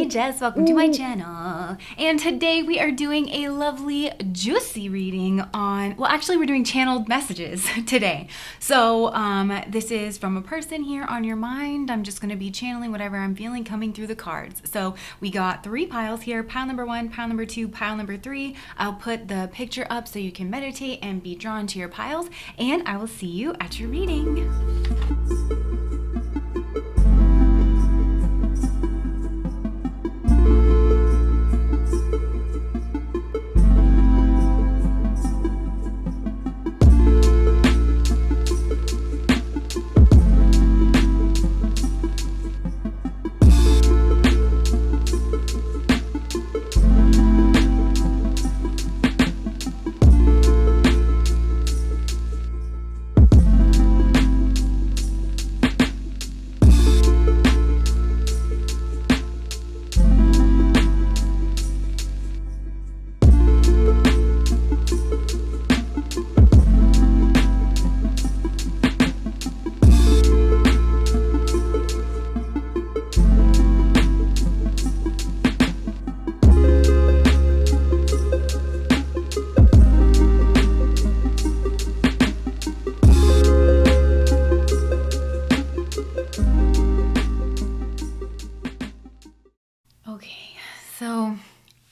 Hey Jess, welcome to my channel. And today we are doing a lovely juicy reading on, well actually we're doing channeled messages today. So this is from a person here on your mind. I'm just going to be channeling whatever I'm feeling coming through the cards. So we got 3 piles here, pile number 1, pile number 2, pile number 3. I'll put the picture up so you can meditate and be drawn to your piles, and I will see you at your reading. Okay, so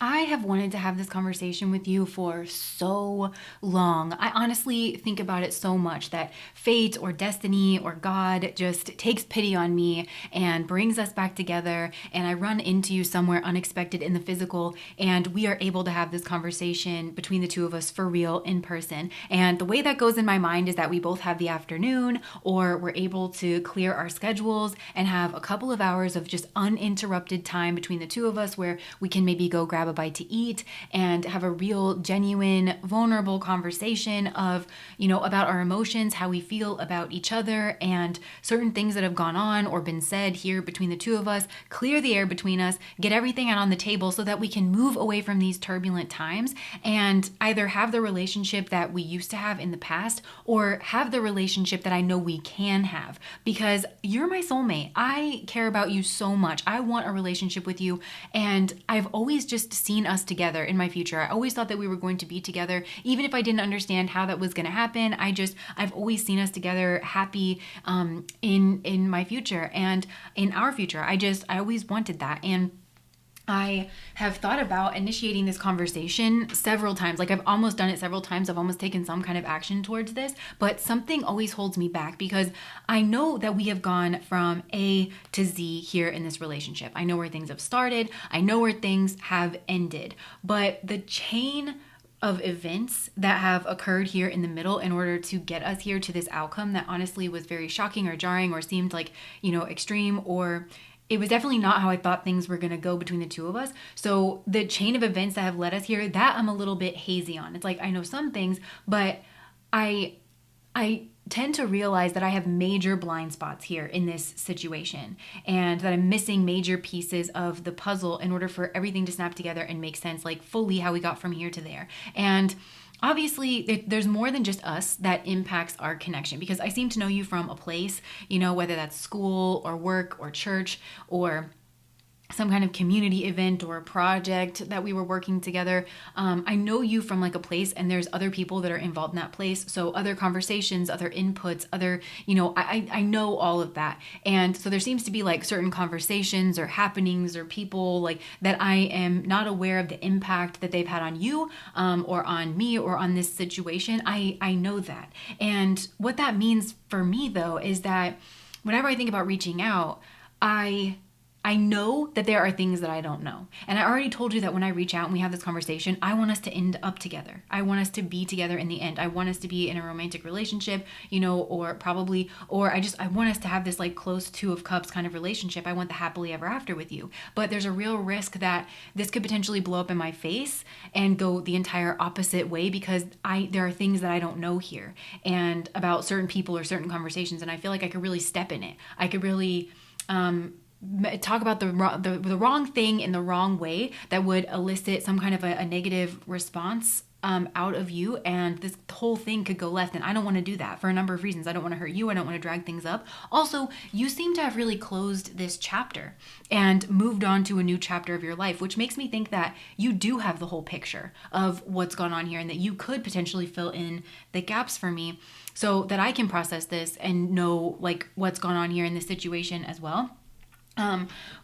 I have wanted to have this conversation with you for so long. I honestly think about it so much that fate or destiny or God just takes pity on me and brings us back together, and I run into you somewhere unexpected in the physical, and we are able to have this conversation between the two of us for real in person. And the way that goes in my mind is that we both have the afternoon, or we're able to clear our schedules and have a couple of hours of just uninterrupted time between the two of us where we can maybe go grab a bite to eat and have a real, genuine, vulnerable conversation of, about our emotions, how we feel about each other, and certain things that have gone on or been said here between the two of us, clear the air between us, get everything out on the table so that we can move away from these turbulent times and either have the relationship that we used to have in the past or have the relationship that I know we can have, because you're my soulmate. I care about you so much. I want a relationship with you, and I've always just seen us together in my future. I always thought that we were going to be together, even if I didn't understand how that was going to happen. I've always seen us together, happy in my future and in our future. I always wanted that. And I have thought about initiating this conversation several times. Like, I've almost done it several times. I've almost taken some kind of action towards this, but something always holds me back because I know that we have gone from A to Z here in this relationship. I know where things have started. I know where things have ended, but the chain of events that have occurred here in the middle in order to get us here to this outcome that honestly was very shocking or jarring or seemed like, extreme, or it was definitely not how I thought things were going to go between the two of us. So the chain of events that have led us here, that I'm a little bit hazy on. It's like, I know some things, but I tend to realize that I have major blind spots here in this situation, and that I'm missing major pieces of the puzzle in order for everything to snap together and make sense, like fully how we got from here to there. And obviously, there's more than just us that impacts our connection, because I seem to know you from a place, whether that's school or work or church or some kind of community event or a project that we were working together. I know you from like a place, and there's other people that are involved in that place. So other conversations, other inputs, I know all of that. And so there seems to be like certain conversations or happenings or people like that I am not aware of the impact that they've had on you, or on me, or on this situation. I know that. And what that means for me though, is that whenever I think about reaching out, I know that there are things that I don't know. And I already told you that when I reach out and we have this conversation, I want us to end up together. I want us to be together in the end. I want us to be in a romantic relationship, I want us to have this like close 2 of cups kind of relationship. I want the happily ever after with you. But there's a real risk that this could potentially blow up in my face and go the entire opposite way, because there are things that I don't know here and about certain people or certain conversations. And I feel like I could really step in it. I could really, talk about the wrong thing in the wrong way that would elicit some kind of a negative response out of you, and this whole thing could go left. And I don't want to do that for a number of reasons. I don't want to hurt you. I don't want to drag things up. Also, you seem to have really closed this chapter and moved on to a new chapter of your life, which makes me think that you do have the whole picture of what's gone on here, and that you could potentially fill in the gaps for me so that I can process this and know like what's gone on here in this situation as well.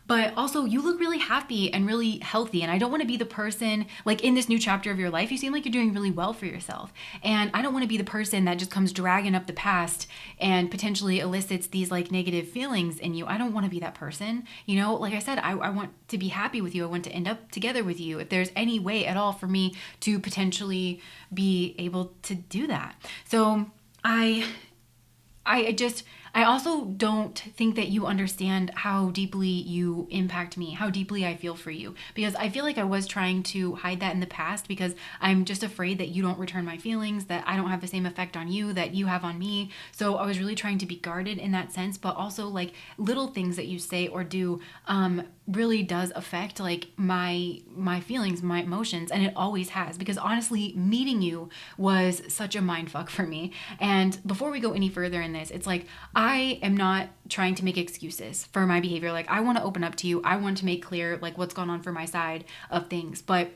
But also you look really happy and really healthy. And I don't want to be the person like in this new chapter of your life, you seem like you're doing really well for yourself. And I don't want to be the person that just comes dragging up the past and potentially elicits these like negative feelings in you. I don't want to be that person. You know, like I said, I want to be happy with you. I want to end up together with you. If there's any way at all for me to potentially be able to do that. So I also don't think that you understand how deeply you impact me, how deeply I feel for you. Because I feel like I was trying to hide that in the past because I'm just afraid that you don't return my feelings, that I don't have the same effect on you that you have on me. So I was really trying to be guarded in that sense, but also like little things that you say or do really does affect like my feelings, my emotions, and it always has, because honestly meeting you was such a mind fuck for me. And before we go any further in this, it's like I am not trying to make excuses for my behavior. Like I want to open up to you. I want to make clear like what's gone on for my side of things, but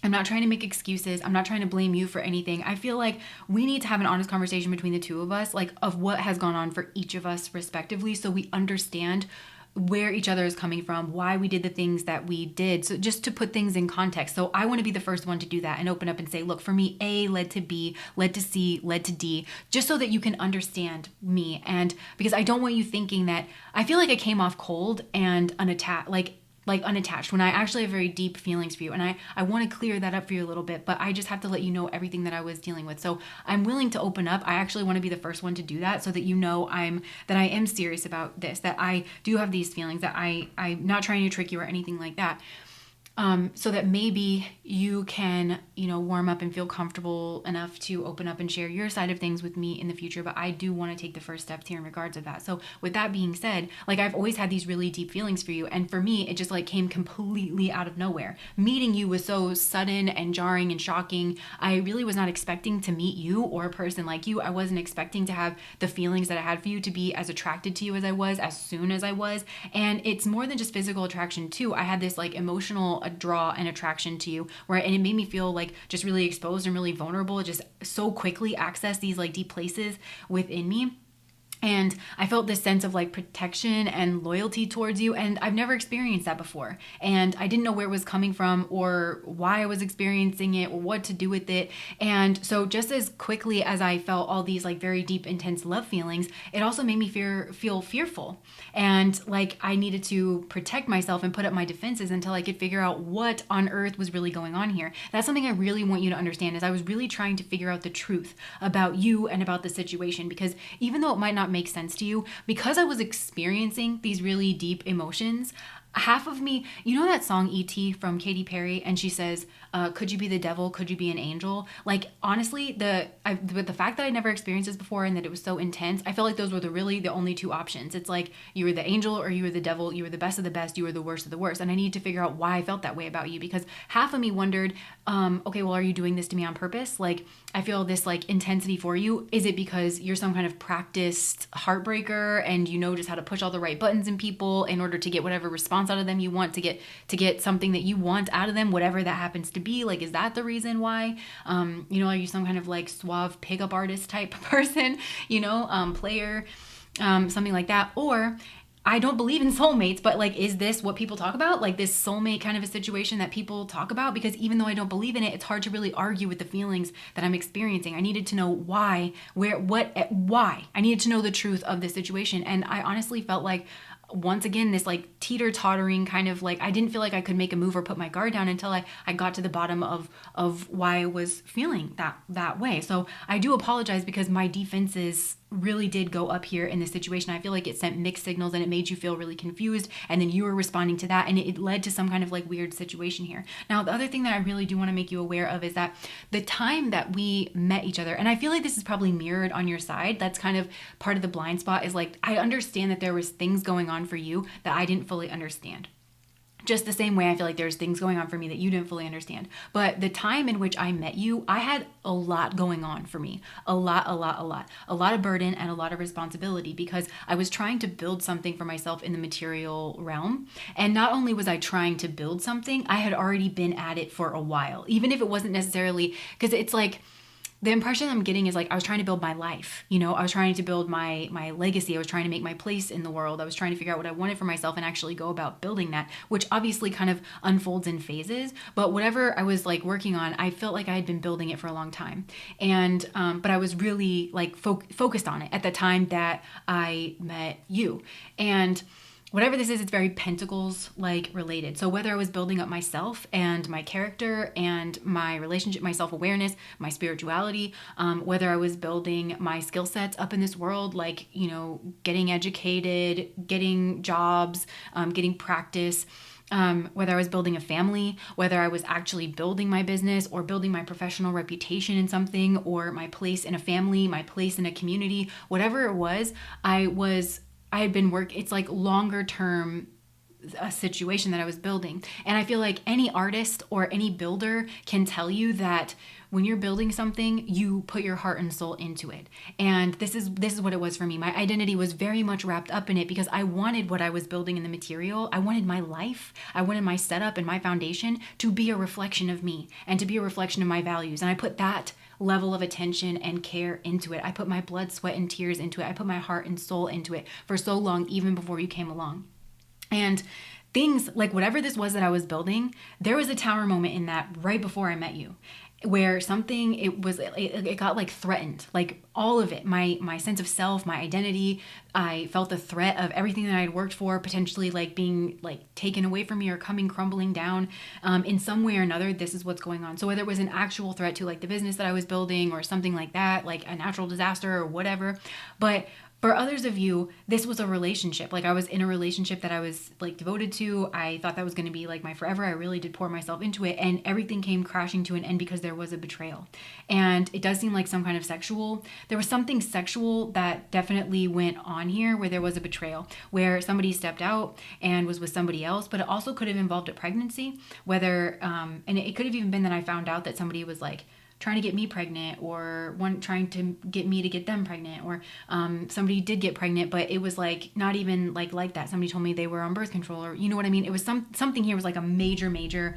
I'm not trying to make excuses. I'm not trying to blame you for anything. I feel like we need to have an honest conversation between the two of us, like of what has gone on for each of us respectively, so we understand where each other is coming from, why we did the things that we did. So just to put things in context. So I want to be the first one to do that and open up and say, look, for me, A led to B, led to C, led to D, just so that you can understand me. And because I don't want you thinking that I feel like I came off cold and unattached, like unattached, when I actually have very deep feelings for you. And I want to clear that up for you a little bit, but I just have to let you know everything that I was dealing with. So I'm willing to open up. I actually want to be the first one to do that so that you know that I am serious about this, that I do have these feelings, that I'm not trying to trick you or anything like that. So that maybe you can, warm up and feel comfortable enough to open up and share your side of things with me in the future. But I do want to take the first steps here in regards of that. So with that being said, like I've always had these really deep feelings for you. And for me, it just like came completely out of nowhere. Meeting you was so sudden and jarring and shocking. I really was not expecting to meet you or a person like you. I wasn't expecting to have the feelings that I had for you, to be as attracted to you as I was, as soon as I was. And it's more than just physical attraction too. I had this like emotional draw and attraction to you, and it made me feel like just really exposed and really vulnerable, just so quickly access these like deep places within me. And I felt this sense of like protection and loyalty towards you. And I've never experienced that before. And I didn't know where it was coming from or why I was experiencing it or what to do with it. And so just as quickly as I felt all these like very deep, intense love feelings, it also made me feel fearful. And like I needed to protect myself and put up my defenses until I could figure out what on earth was really going on here. That's something I really want you to understand, is I was really trying to figure out the truth about you and about the situation. Because even though it might not make sense to you, because I was experiencing these really deep emotions, half of me, that song E.T. from Katy Perry, and she says, could you be the devil? Could you be an angel? Like, honestly, with the fact that I never experienced this before and that it was so intense, I felt like those were the only two options. It's like you were the angel or you were the devil, you were the best of the best, you were the worst of the worst. And I needed to figure out why I felt that way about you, because half of me wondered, okay, well, are you doing this to me on purpose? Like, I feel this like intensity for you. Is it because you're some kind of practiced heartbreaker and you know just how to push all the right buttons in people in order to get whatever response out of them you want, to get something that you want out of them, whatever that happens to be? Like, is that the reason why? Are you some kind of like suave pickup artist type person, player, something like that? Or I don't believe in soulmates, but like, is this what people talk about? Like this soulmate kind of a situation that people talk about? Because even though I don't believe in it, it's hard to really argue with the feelings that I'm experiencing. I needed to know why. I needed to know the truth of this situation. And I honestly felt like, once again, this like teeter-tottering kind of like, I didn't feel like I could make a move or put my guard down until I got to the bottom of why I was feeling that way. So I do apologize, because my defenses really did go up here in this situation. I feel like it sent mixed signals and it made you feel really confused, and then you were responding to that, and it led to some kind of like weird situation here. Now, the other thing that I really do want to make you aware of is that the time that we met each other, and I feel like this is probably mirrored on your side, that's kind of part of the blind spot, is like, I understand that there was things going on for you that I didn't fully understand. Just the same way I feel like there's things going on for me that you didn't fully understand. But the time in which I met you, I had a lot going on for me. A lot, a lot, a lot. A lot of burden and a lot of responsibility because I was trying to build something for myself in the material realm. And not only was I trying to build something, I had already been at it for a while. Even if it wasn't necessarily, because it's like, the impression I'm getting is like I was trying to build my life. I was trying to build my legacy. I was trying to make my place in the world. I was trying to figure out what I wanted for myself and actually go about building that, which obviously kind of unfolds in phases. But whatever I was like working on, I felt like I had been building it for a long time. And but I was really like focused on it at the time that I met you. And whatever this is, it's very pentacles like related. So whether I was building up myself and my character and my relationship, my self-awareness, my spirituality, whether I was building my skill sets up in this world, like, getting educated, getting jobs, getting practice, whether I was building a family, whether I was actually building my business or building my professional reputation in something, or my place in a family, my place in a community, whatever it was, I had been it's like longer term a situation that I was building. And I feel like any artist or any builder can tell you that when you're building something, you put your heart and soul into it. And this is what it was for me. My identity was very much wrapped up in it because I wanted what I was building in the material. I wanted my life, I wanted my setup and my foundation to be a reflection of me and to be a reflection of my values. And I put that level of attention and care into it. I put my blood, sweat, and tears into it. I put my heart and soul into it for so long, even before you came along. And things like whatever this was that I was building, there was a tower moment in that right before I met you, where something, it got like threatened, like all of it, my sense of self, my identity. I felt the threat of everything that I had worked for potentially like being like taken away from me or coming crumbling down in some way or another. This is what's going on. So whether it was an actual threat to like the business that I was building or something like that, like a natural disaster or whatever, but for others of you, this was a relationship. Like I was in a relationship that I was like devoted to. I thought that was going to be like my forever. I really did pour myself into it, and everything came crashing to an end because there was a betrayal. And it does seem like some kind of there was something sexual that definitely went on here, where there was a betrayal, where somebody stepped out and was with somebody else, but it also could have involved a pregnancy, whether, and it could have even been that I found out that somebody was like trying to get me pregnant, or one trying to get me to get them pregnant, or somebody did get pregnant, but it was like not even like that. Somebody told me they were on birth control, or you know what I mean? It was something here was like a major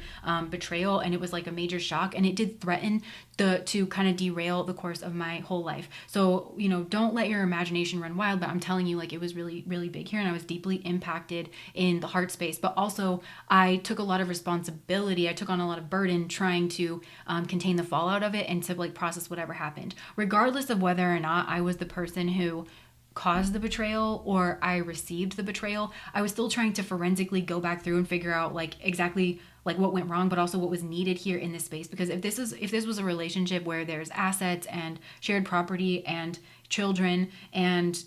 betrayal, and it was like a major shock, and it did threaten to kind of derail the course of my whole life. So, don't let your imagination run wild, but I'm telling you, like, it was really, really big here, and I was deeply impacted in the heart space. But also I took a lot of responsibility. I took on a lot of burden trying to contain the fallout of it and to like process whatever happened, regardless of whether or not I was the person who caused the betrayal or I received the betrayal. I was still trying to forensically go back through and figure out like exactly like what went wrong, but also what was needed here in this space. Because if this was a relationship where there's assets and shared property and children and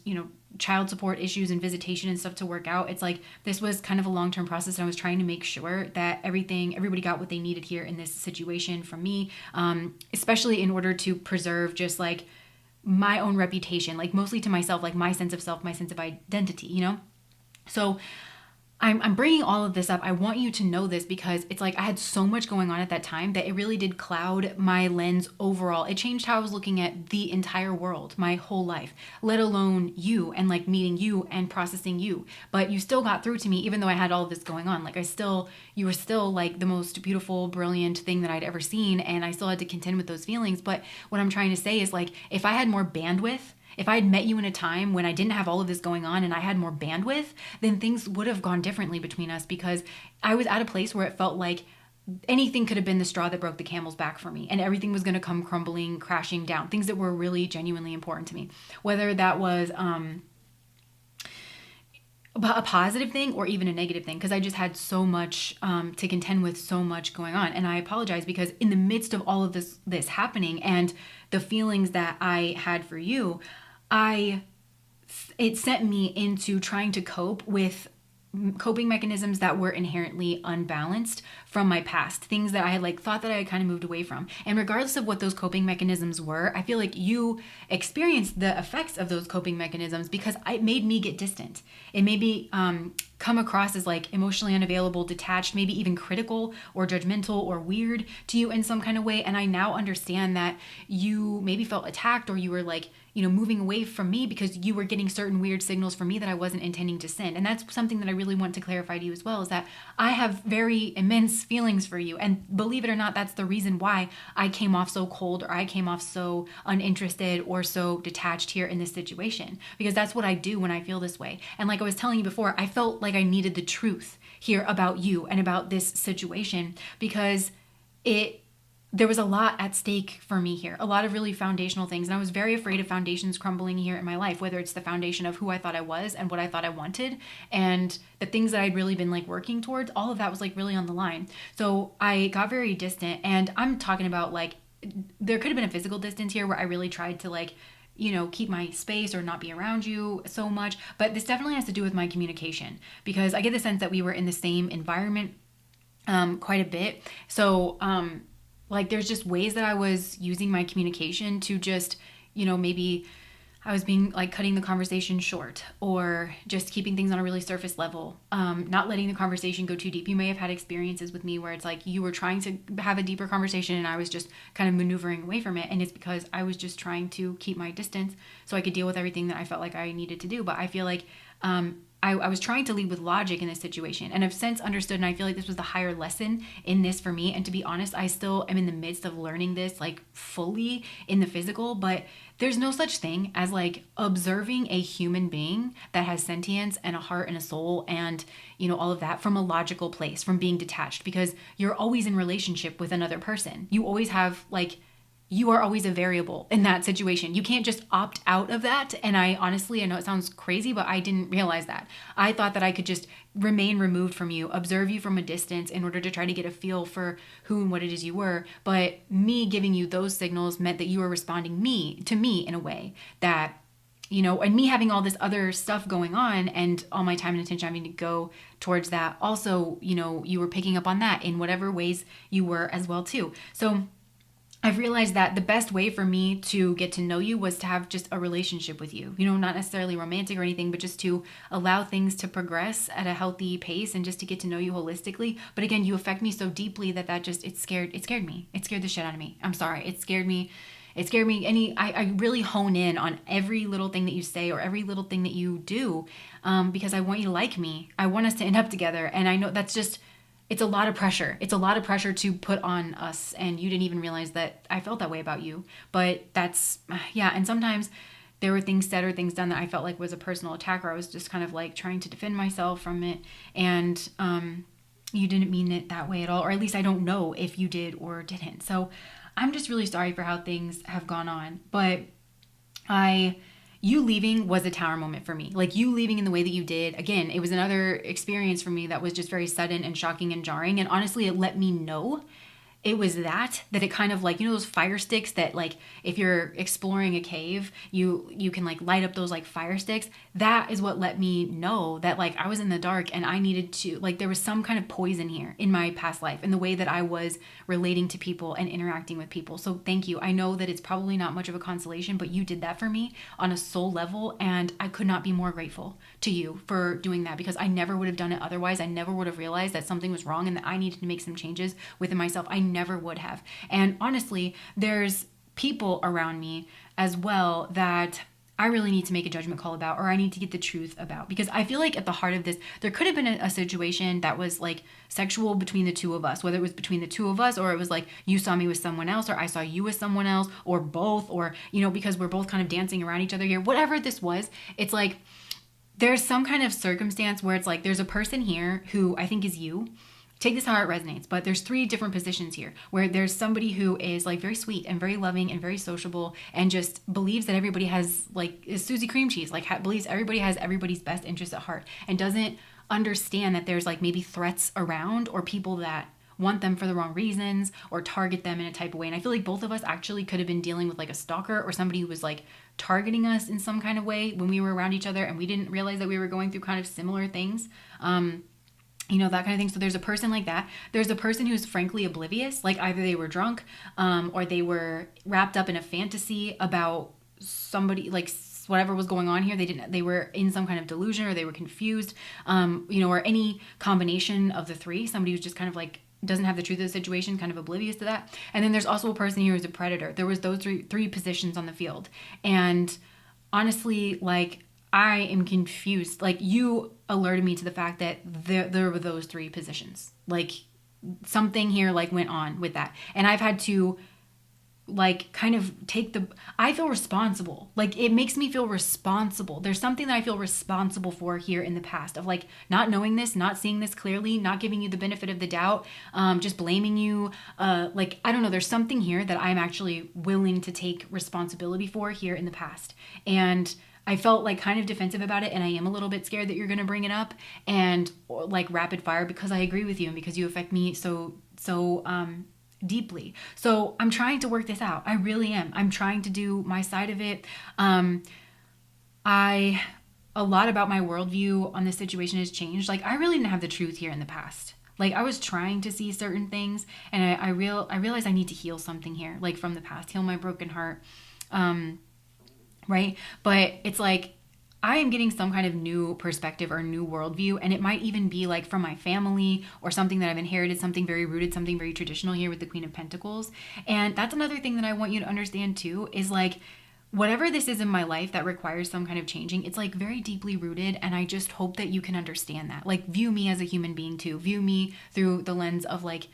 child support issues and visitation and stuff to work out, it's like this was kind of a long-term process, and I was trying to make sure that everybody got what they needed here in this situation from me, especially in order to preserve just like my own reputation, like mostly to myself, like my sense of self, my sense of identity, So I'm bringing all of this up. I want you to know this because it's like I had so much going on at that time that it really did cloud my lens overall. It changed how I was looking at the entire world, my whole life, let alone you and like meeting you and processing you. But you still got through to me, even though I had all of this going on. Like you were still like the most beautiful, brilliant thing that I'd ever seen. And I still had to contend with those feelings. But what I'm trying to say is like, if I had more bandwidth, if I had met you in a time when I didn't have all of this going on and I had more bandwidth, then things would have gone differently between us, because I was at a place where it felt like anything could have been the straw that broke the camel's back for me, and everything was going to come crumbling, crashing down. Things that were really genuinely important to me, whether that was a positive thing or even a negative thing, because I just had so much to contend with, so much going on. And I apologize because in the midst of all of this happening and the feelings that I had for you, it sent me into trying to cope with coping mechanisms that were inherently unbalanced from my past, things that I had like thought that I had kind of moved away from. And regardless of what those coping mechanisms were, I feel like you experienced the effects of those coping mechanisms because it made me get distant. It made me come across as like emotionally unavailable, detached, maybe even critical or judgmental or weird to you in some kind of way. And I now understand that you maybe felt attacked, or you were like, moving away from me because you were getting certain weird signals from me that I wasn't intending to send. And that's something that I really want to clarify to you as well, is that I have very immense feelings for you. And believe it or not, that's the reason why I came off so cold, or I came off so uninterested or so detached here in this situation, because that's what I do when I feel this way. And like I was telling you before, I felt like I needed the truth here about you and about this situation, because there was a lot at stake for me here, a lot of really foundational things. And I was very afraid of foundations crumbling here in my life, whether it's the foundation of who I thought I was and what I thought I wanted, and the things that I'd really been like working towards. All of that was like really on the line. So I got very distant, and I'm talking about like, there could have been a physical distance here where I really tried to like, keep my space or not be around you so much. But this definitely has to do with my communication, because I get the sense that we were in the same environment quite a bit. So, like there's just ways that I was using my communication to just, maybe I was being like cutting the conversation short, or just keeping things on a really surface level, not letting the conversation go too deep. You may have had experiences with me where it's like you were trying to have a deeper conversation and I was just kind of maneuvering away from it. And it's because I was just trying to keep my distance so I could deal with everything that I felt like I needed to do. But I feel like I was trying to lead with logic in this situation, and I've since understood, and I feel like this was the higher lesson in this for me. And to be honest, I still am in the midst of learning this like fully in the physical, but there's no such thing as like observing a human being that has sentience and a heart and a soul and, all of that from a logical place, from being detached, because you're always in relationship with another person. You always have like, you are always a variable in that situation. You can't just opt out of that. And I know it sounds crazy, but I didn't realize that. I thought that I could just remain removed from you, observe you from a distance in order to try to get a feel for who and what it is you were. But me giving you those signals meant that you were responding to me in a way that, and me having all this other stuff going on and all my time and attention having to go towards that. Also, you were picking up on that in whatever ways you were as well too. So I've realized that the best way for me to get to know you was to have just a relationship with you, not necessarily romantic or anything, but just to allow things to progress at a healthy pace and just to get to know you holistically. But again, you affect me so deeply that it scared me. It scared the shit out of me. I'm sorry. It scared me. I really hone in on every little thing that you say or every little thing that you do, because I want you to like me. I want us to end up together. And I know that's just, it's a lot of pressure. It's a lot of pressure to put on us. And you didn't even realize that I felt that way about you. But that's, yeah. And sometimes there were things said or things done that I felt like was a personal attack, or I was just kind of like trying to defend myself from it. And you didn't mean it that way at all. Or at least I don't know if you did or didn't. So I'm just really sorry for how things have gone on. But you leaving was a tower moment for me. Like you leaving in the way that you did, again, it was another experience for me that was just very sudden and shocking and jarring. And honestly, it let me know it was that it kind of like, those fire sticks that like, if you're exploring a cave, you can like light up those like fire sticks. That is what let me know that like I was in the dark and I needed to, like there was some kind of poison here in my past life in the way that I was relating to people and interacting with people. So thank you. I know that it's probably not much of a consolation, but you did that for me on a soul level. And I could not be more grateful to you for doing that, because I never would have done it otherwise. I never would have realized that something was wrong and that I needed to make some changes within myself. I never would have. And honestly, there's people around me as well that I really need to make a judgment call about, or I need to get the truth about, because I feel like at the heart of this, there could have been a situation that was like sexual between the two of us, whether it was between the two of us, or it was like you saw me with someone else, or I saw you with someone else, or both, or, because we're both kind of dancing around each other here, whatever this was, it's like, there's some kind of circumstance where it's like, there's a person here who I think is you. Take this how it resonates, but there's 3 different positions here where there's somebody who is like very sweet and very loving and very sociable and just believes that everybody has like is Susie Cream Cheese, like believes everybody has everybody's best interest at heart and doesn't understand that there's like maybe threats around or people that want them for the wrong reasons or target them in a type of way. And I feel like both of us actually could have been dealing with like a stalker or somebody who was like targeting us in some kind of way when we were around each other and we didn't realize that we were going through kind of similar things. That kind of thing. So there's a person like that. There's a person who's frankly oblivious, like either they were drunk or they were wrapped up in a fantasy about somebody, like whatever was going on here, they were in some kind of delusion, or they were confused, or any combination of the three. Somebody who's just kind of like doesn't have the truth of the situation, kind of oblivious to that. And then there's also a person here who's a predator. There was those three positions on the field. And honestly, like, I am confused. Like, you alerted me to the fact that there were those three positions. Like, something here like went on with that. And I've had to like kind of I feel responsible. Like, it makes me feel responsible. There's something that I feel responsible for here in the past, of like not knowing this, not seeing this clearly, not giving you the benefit of the doubt, just blaming you. Like, I don't know, there's something here that I'm actually willing to take responsibility for here in the past. And I felt like kind of defensive about it, and I am a little bit scared that you're going to bring it up and like rapid fire, because I agree with you and because you affect me so deeply. So I'm trying to work this out. I really am. I'm trying to do my side of it. A lot about my worldview on this situation has changed. Like, I really didn't have the truth here in the past. Like, I was trying to see certain things, and I realized I need to heal something here, like from the past, heal my broken heart. Right? But it's like, I am getting some kind of new perspective or new worldview, and it might even be like from my family or something that I've inherited, something very rooted, something very traditional here with the Queen of Pentacles. And that's another thing that I want you to understand too, is like, whatever this is in my life that requires some kind of changing, it's like very deeply rooted, and I just hope that you can understand that. Like, view me as a human being too. View me through the lens of like,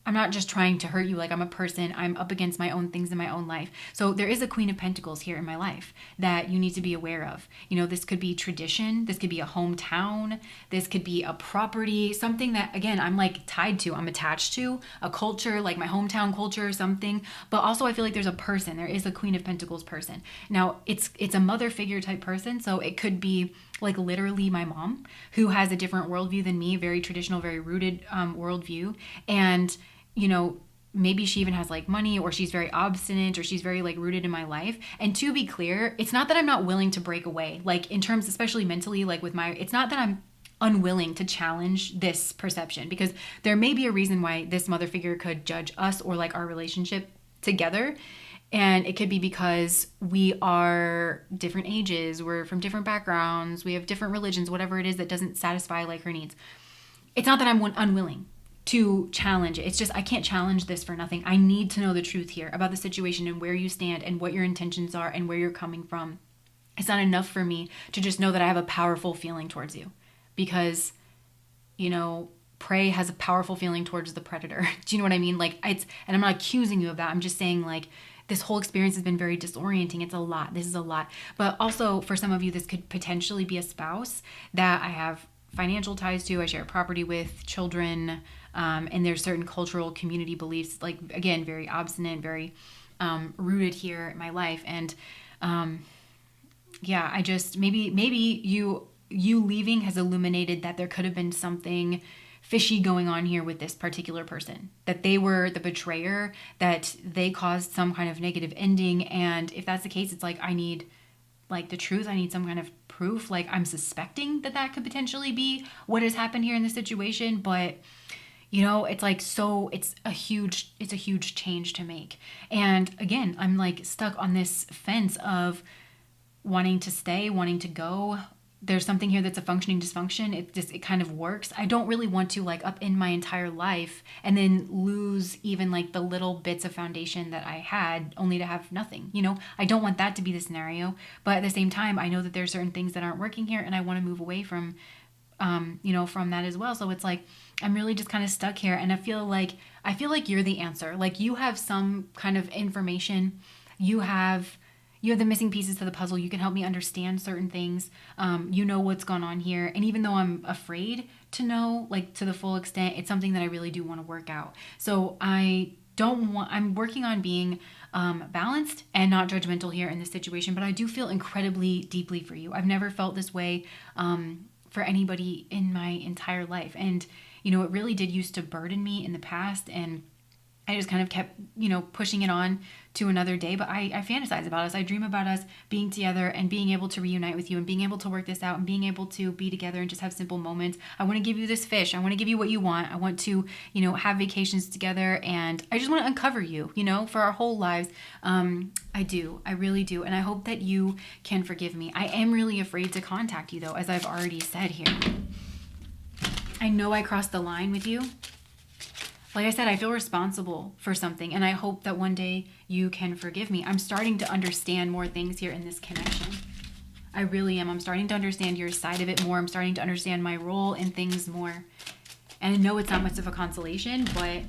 I'm not just trying to hurt you. Like, I'm a person. I'm up against my own things in my own life. So there is a Queen of Pentacles here in my life that you need to be aware of. This could be tradition. This could be a hometown. This could be a property, something that, again, I'm like tied to, I'm attached to, a culture, like my hometown culture or something. But also I feel like there's a person. There is a Queen of Pentacles person. Now, it's a mother figure type person. So it could be like literally my mom, who has a different worldview than me, very traditional, very rooted worldview. And maybe she even has like money, or she's very obstinate, or she's very like rooted in my life. And to be clear, it's not that I'm not willing to break away, like in terms, especially mentally, like with it's not that I'm unwilling to challenge this perception, because there may be a reason why this mother figure could judge us or like our relationship together. And it could be because we are different ages, we're from different backgrounds, we have different religions, whatever it is that doesn't satisfy like her needs. It's not that I'm unwilling to challenge it. It's just, I can't challenge this for nothing. I need to know the truth here about the situation and where you stand and what your intentions are and where you're coming from. It's not enough for me to just know that I have a powerful feeling towards you, because, prey has a powerful feeling towards the predator. Do you know what I mean? Like, and I'm not accusing you of that. I'm just saying, like, this whole experience has been very disorienting. It's a lot. This is a lot. But also for some of you, this could potentially be a spouse that I have financial ties to, I share property with, children, and there's certain cultural community beliefs, like, again, very obstinate, very rooted here in my life. And I just, maybe you leaving has illuminated that there could have been something fishy going on here with this particular person, that they were the betrayer, that they caused some kind of negative ending. And if that's the case, it's like, I need like the truth. I need some kind of proof. Like, I'm suspecting that could potentially be what has happened here in this situation. But it's like, so it's a huge change to make. And again, I'm like stuck on this fence of wanting to stay, wanting to go. There's something here that's a functioning dysfunction. It kind of works. I don't really want to like upend my entire life and then lose even like the little bits of foundation that I had, only to have nothing. I don't want that to be the scenario. But at the same time, I know that there's certain things that aren't working here, and I want to move away from from that as well. So it's like, I'm really just kind of stuck here, and I feel like you're the answer. Like, you have some kind of information. You have the missing pieces to the puzzle. You can help me understand certain things. What's gone on here. And even though I'm afraid to know, like, to the full extent, it's something that I really do want to work out. So I'm working on being balanced and not judgmental here in this situation, but I do feel incredibly deeply for you. I've never felt this way for anybody in my entire life. And, it really did used to burden me in the past. And I just kind of kept, you know, pushing it on to another day. But I fantasize about us. I dream about us being together and being able to reunite with you and being able to work this out and being able to be together and just have simple moments. I want to give you this fish. I want to give you what you want. I want to, you know, have vacations together. And I just want to uncover you, you know, for our whole lives. I do. I really do. And I hope that you can forgive me. I am really afraid to contact you, though, as I've already said here. I know I crossed the line with you. Like I said, I feel responsible for something, and I hope that one day you can forgive me. I'm starting to understand more things here in this connection. I really am. I'm starting to understand your side of it more. I'm starting to understand my role in things more. And I know it's not much of a consolation, but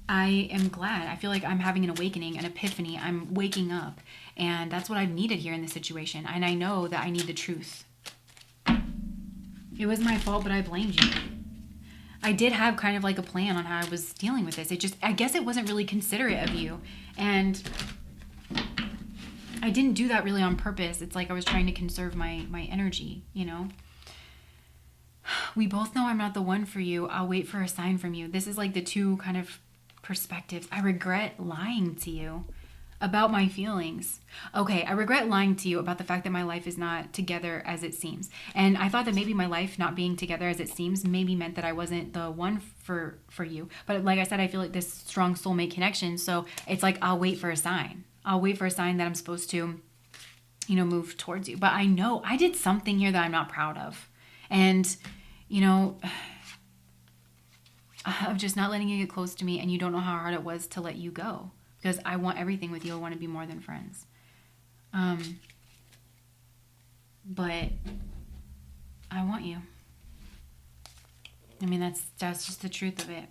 I am glad. I feel like I'm having an awakening, an epiphany. I'm waking up, and that's what I've needed here in this situation. And I know that I need the truth. It was my fault, but I blamed you. I did have kind of like a plan on how I was dealing with this. I guess it wasn't really considerate of you. And I didn't do that really on purpose. It's like I was trying to conserve my energy, you know? We both know I'm not the one for you. I'll wait for a sign from you. This is like the two kind of perspectives. I regret lying to you about my feelings. Okay, I regret lying to you about the fact that my life is not together as it seems. And I thought that maybe my life not being together as it seems maybe meant that I wasn't the one for you. But like I said, I feel like this strong soulmate connection. So it's like, I'll wait for a sign. I'll wait for a sign that I'm supposed to, you know, move towards you. But I know I did something here that I'm not proud of. And, you know, of just not letting you get close to me, and you don't know how hard it was to let you go. Because I want everything with you. I want to be more than friends. But I want you. I mean, that's just the truth of it.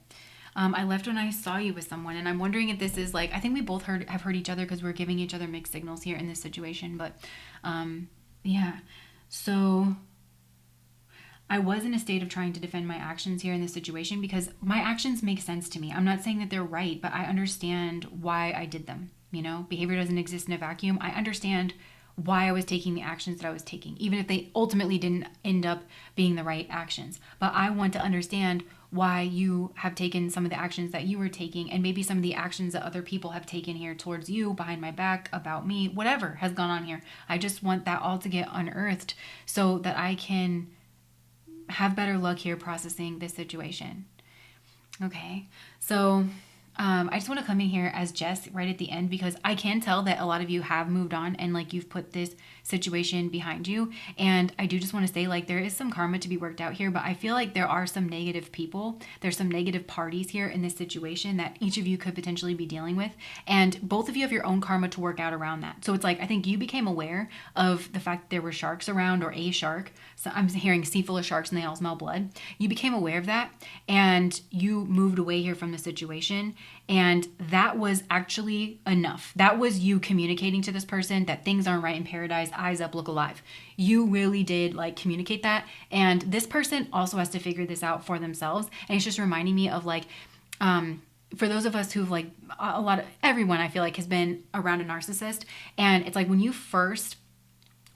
I left when I saw you with someone, and I'm wondering if this is like, I think we both have heard each other because we're giving each other mixed signals here in this situation. But yeah, so I was in a state of trying to defend my actions here in this situation because my actions make sense to me. I'm not saying that they're right, but I understand why I did them. You know, behavior doesn't exist in a vacuum. I understand why I was taking the actions that I was taking, even if they ultimately didn't end up being the right actions. But I want to understand why you have taken some of the actions that you were taking, and maybe some of the actions that other people have taken here towards you, behind my back, about me, whatever has gone on here. I just want that all to get unearthed so that I can have better luck here processing this situation. Okay, so I just want to come in here as Jess right at the end, because I can tell that a lot of you have moved on and like you've put this situation behind you. And I do just want to say, like, there is some karma to be worked out here, but I feel like there are some negative people. There's some negative parties here in this situation that each of you could potentially be dealing with. And both of you have your own karma to work out around that. So it's like, I think you became aware of the fact that there were sharks around, or a shark. So I'm hearing sea full of sharks and they all smell blood. You became aware of that and you moved away here from the situation. And that was actually enough. That was you communicating to this person that things aren't right in paradise. Eyes up, look alive. You really did like communicate that. And this person also has to figure this out for themselves. And it's just reminding me of like, for those of us who've like everyone I feel like has been around a narcissist. And it's like when you first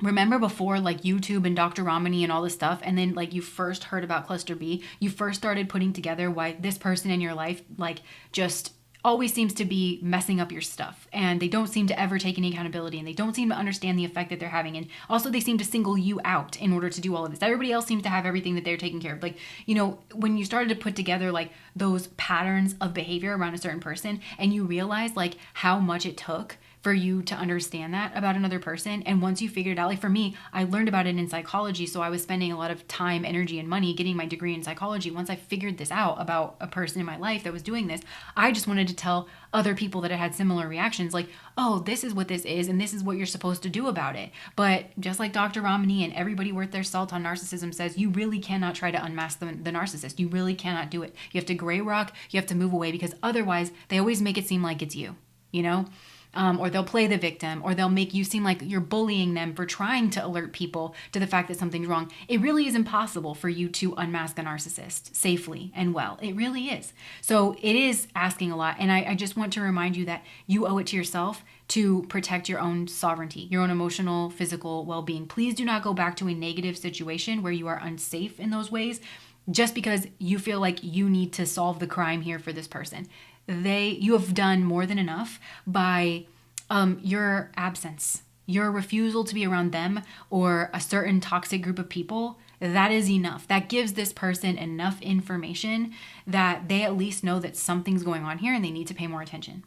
remember before like YouTube and Dr. Ramani and all this stuff, and then like you first heard about cluster B, you first started putting together why this person in your life like just always seems to be messing up your stuff, and they don't seem to ever take any accountability, and they don't seem to understand the effect that they're having, and also they seem to single you out in order to do all of this. Everybody else seems to have everything that they're taking care of. Like, you know, when you started to put together like those patterns of behavior around a certain person, and you realize like how much it took for you to understand that about another person. And once you figured it out, like for me, I learned about it in psychology. So I was spending a lot of time, energy, and money getting my degree in psychology. Once I figured this out about a person in my life that was doing this, I just wanted to tell other people that had similar reactions, like, oh, this is what this is, and this is what you're supposed to do about it. But just like Dr. Ramani and everybody worth their salt on narcissism says, you really cannot try to unmask the narcissist. You really cannot do it. You have to gray rock, you have to move away, because otherwise they always make it seem like it's you, you know? Or they'll play the victim, or they'll make you seem like you're bullying them for trying to alert people to the fact that something's wrong. It really is impossible for you to unmask a narcissist safely and well. It really is. So it is asking a lot. And I just want to remind you that you owe it to yourself to protect your own sovereignty, your own emotional, physical well-being. Please do not go back to a negative situation where you are unsafe in those ways just because you feel like you need to solve the crime here for this person. you have done more than enough by your absence, your refusal to be around them or a certain toxic group of people. That is enough. That gives this person enough information that they at least know that something's going on here and they need to pay more attention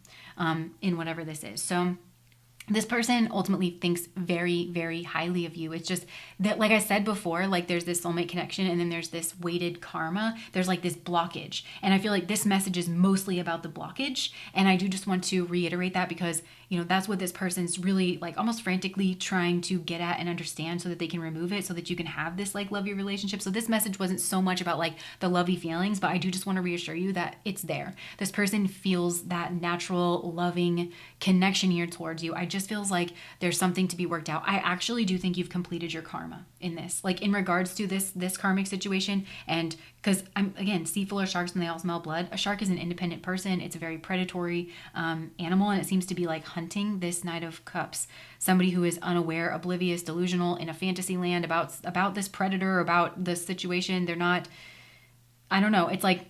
in whatever this is. So this person ultimately thinks very, very highly of you. It's just that, like I said before, like there's this soulmate connection and then there's this weighted karma. There's like this blockage. And I feel like this message is mostly about the blockage. And I do just want to reiterate that because, you know, that's what this person's really like almost frantically trying to get at and understand so that they can remove it so that you can have this like lovey relationship. So this message wasn't so much about like the lovey feelings, but I do just want to reassure you that it's there. This person feels that natural loving connection here towards you. I just feels like there's something to be worked out. I actually do think you've completed your karma in this, like in regards to this karmic situation. And because I'm, again, sea full of sharks and they all smell blood. A shark is an independent person. It's a very predatory animal, and it seems to be like hunting this Knight of Cups, somebody who is unaware, oblivious, delusional in a fantasy land about this predator, about the situation. They're not, I don't know. It's like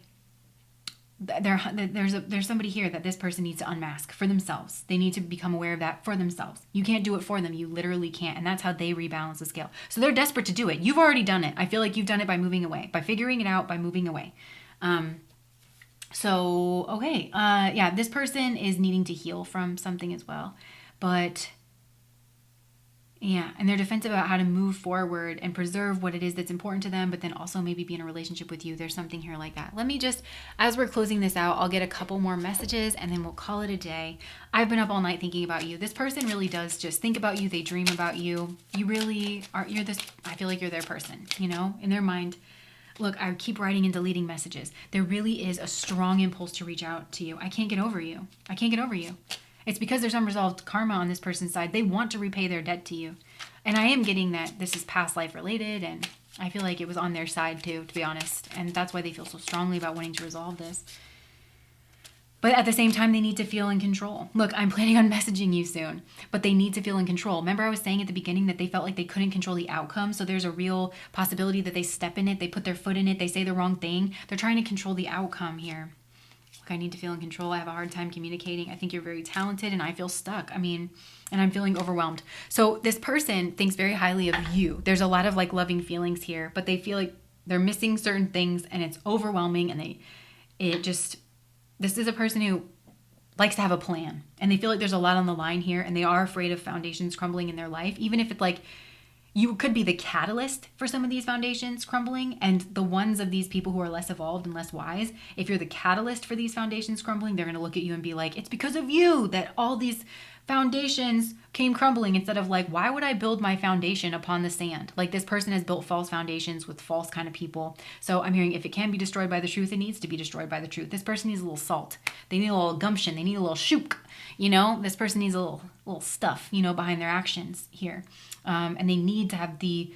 there's somebody here that this person needs to unmask for themselves. They need to become aware of that for themselves. You can't do it for them. You literally can't. And that's how they rebalance the scale. So they're desperate to do it. You've already done it. I feel like you've done it by moving away, by figuring it out, by moving away. Yeah, this person is needing to heal from something as well. But yeah, and they're defensive about how to move forward and preserve what it is that's important to them, but then also maybe be in a relationship with you. There's something here like that. Let me just, as we're closing this out, I'll get a couple more messages and then we'll call it a day. I've been up all night thinking about you. This person really does just think about you. They dream about you. You really are, I feel like you're their person, you know, in their mind. Look, I keep writing and deleting messages. There really is a strong impulse to reach out to you. I can't get over you. I can't get over you. It's because there's unresolved karma on this person's side. They want to repay their debt to you. And I am getting that this is past life related, and I feel like it was on their side too, to be honest. And that's why they feel so strongly about wanting to resolve this. But at the same time, they need to feel in control. Look, I'm planning on messaging you soon, but they need to feel in control. Remember I was saying at the beginning that they felt like they couldn't control the outcome, so there's a real possibility that they step in it, they put their foot in it, they say the wrong thing. They're trying to control the outcome here. I need to feel in control. I have a hard time communicating. I think you're very talented and I feel stuck. And I'm feeling overwhelmed. So this person thinks very highly of you. There's a lot of like loving feelings here, but they feel like they're missing certain things and it's overwhelming and this is a person who likes to have a plan and they feel like there's a lot on the line here and they are afraid of foundations crumbling in their life, even if it's like you could be the catalyst for some of these foundations crumbling, and the ones of these people who are less evolved and less wise, if you're the catalyst for these foundations crumbling, they're going to look at you and be like, it's because of you that all these foundations came crumbling, instead of like, why would I build my foundation upon the sand? Like this person has built false foundations with false kind of people. So I'm hearing if it can be destroyed by the truth, it needs to be destroyed by the truth. This person needs a little salt. They need a little gumption. They need a little shook. You know, this person needs a little stuff, you know, behind their actions here. And they need to have the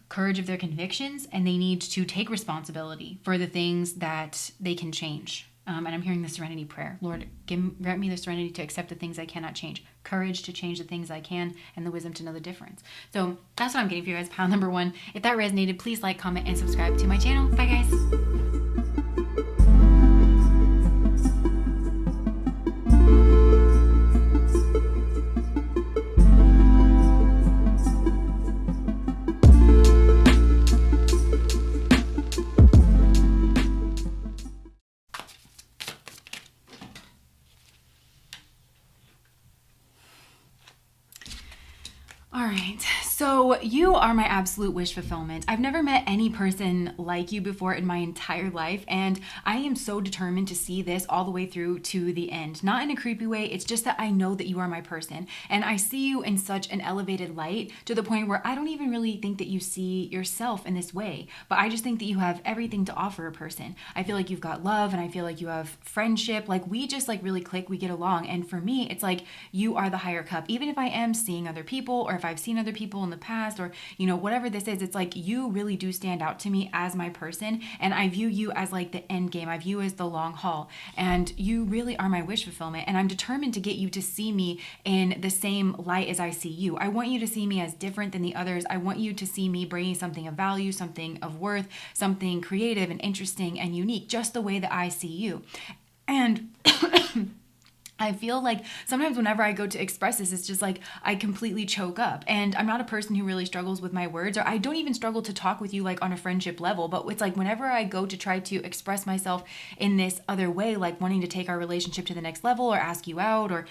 courage of their convictions, and they need to take responsibility for the things that they can change. And I'm hearing the serenity prayer. Lord, grant me the serenity to accept the things I cannot change, courage to change the things I can, and the wisdom to know the difference. So that's what I'm getting for you guys, pile number 1. If that resonated, please like, comment, and subscribe to my channel. Bye, guys. All right, so you are my absolute wish fulfillment. I've never met any person like you before in my entire life, and I am so determined to see this all the way through to the end. Not in a creepy way, it's just that I know that you are my person, and I see you in such an elevated light to the point where I don't even really think that you see yourself in this way, but I just think that you have everything to offer a person. I feel like you've got love, and I feel like you have friendship. Like we just like really click, we get along, and for me, it's like you are the higher cup. Even if I am seeing other people, or if I've seen other people in the past, past, or, whatever this is, it's like you really do stand out to me as my person. And I view you as like the end game. I view you as the long haul. And you really are my wish fulfillment. And I'm determined to get you to see me in the same light as I see you. I want you to see me as different than the others. I want you to see me bringing something of value, something of worth, something creative and interesting and unique, just the way that I see you. And I feel like sometimes whenever I go to express this, it's just like I completely choke up. And I'm not a person who really struggles with my words, or I don't even struggle to talk with you like on a friendship level. But it's like whenever I go to try to express myself in this other way, like wanting to take our relationship to the next level or ask you out, or,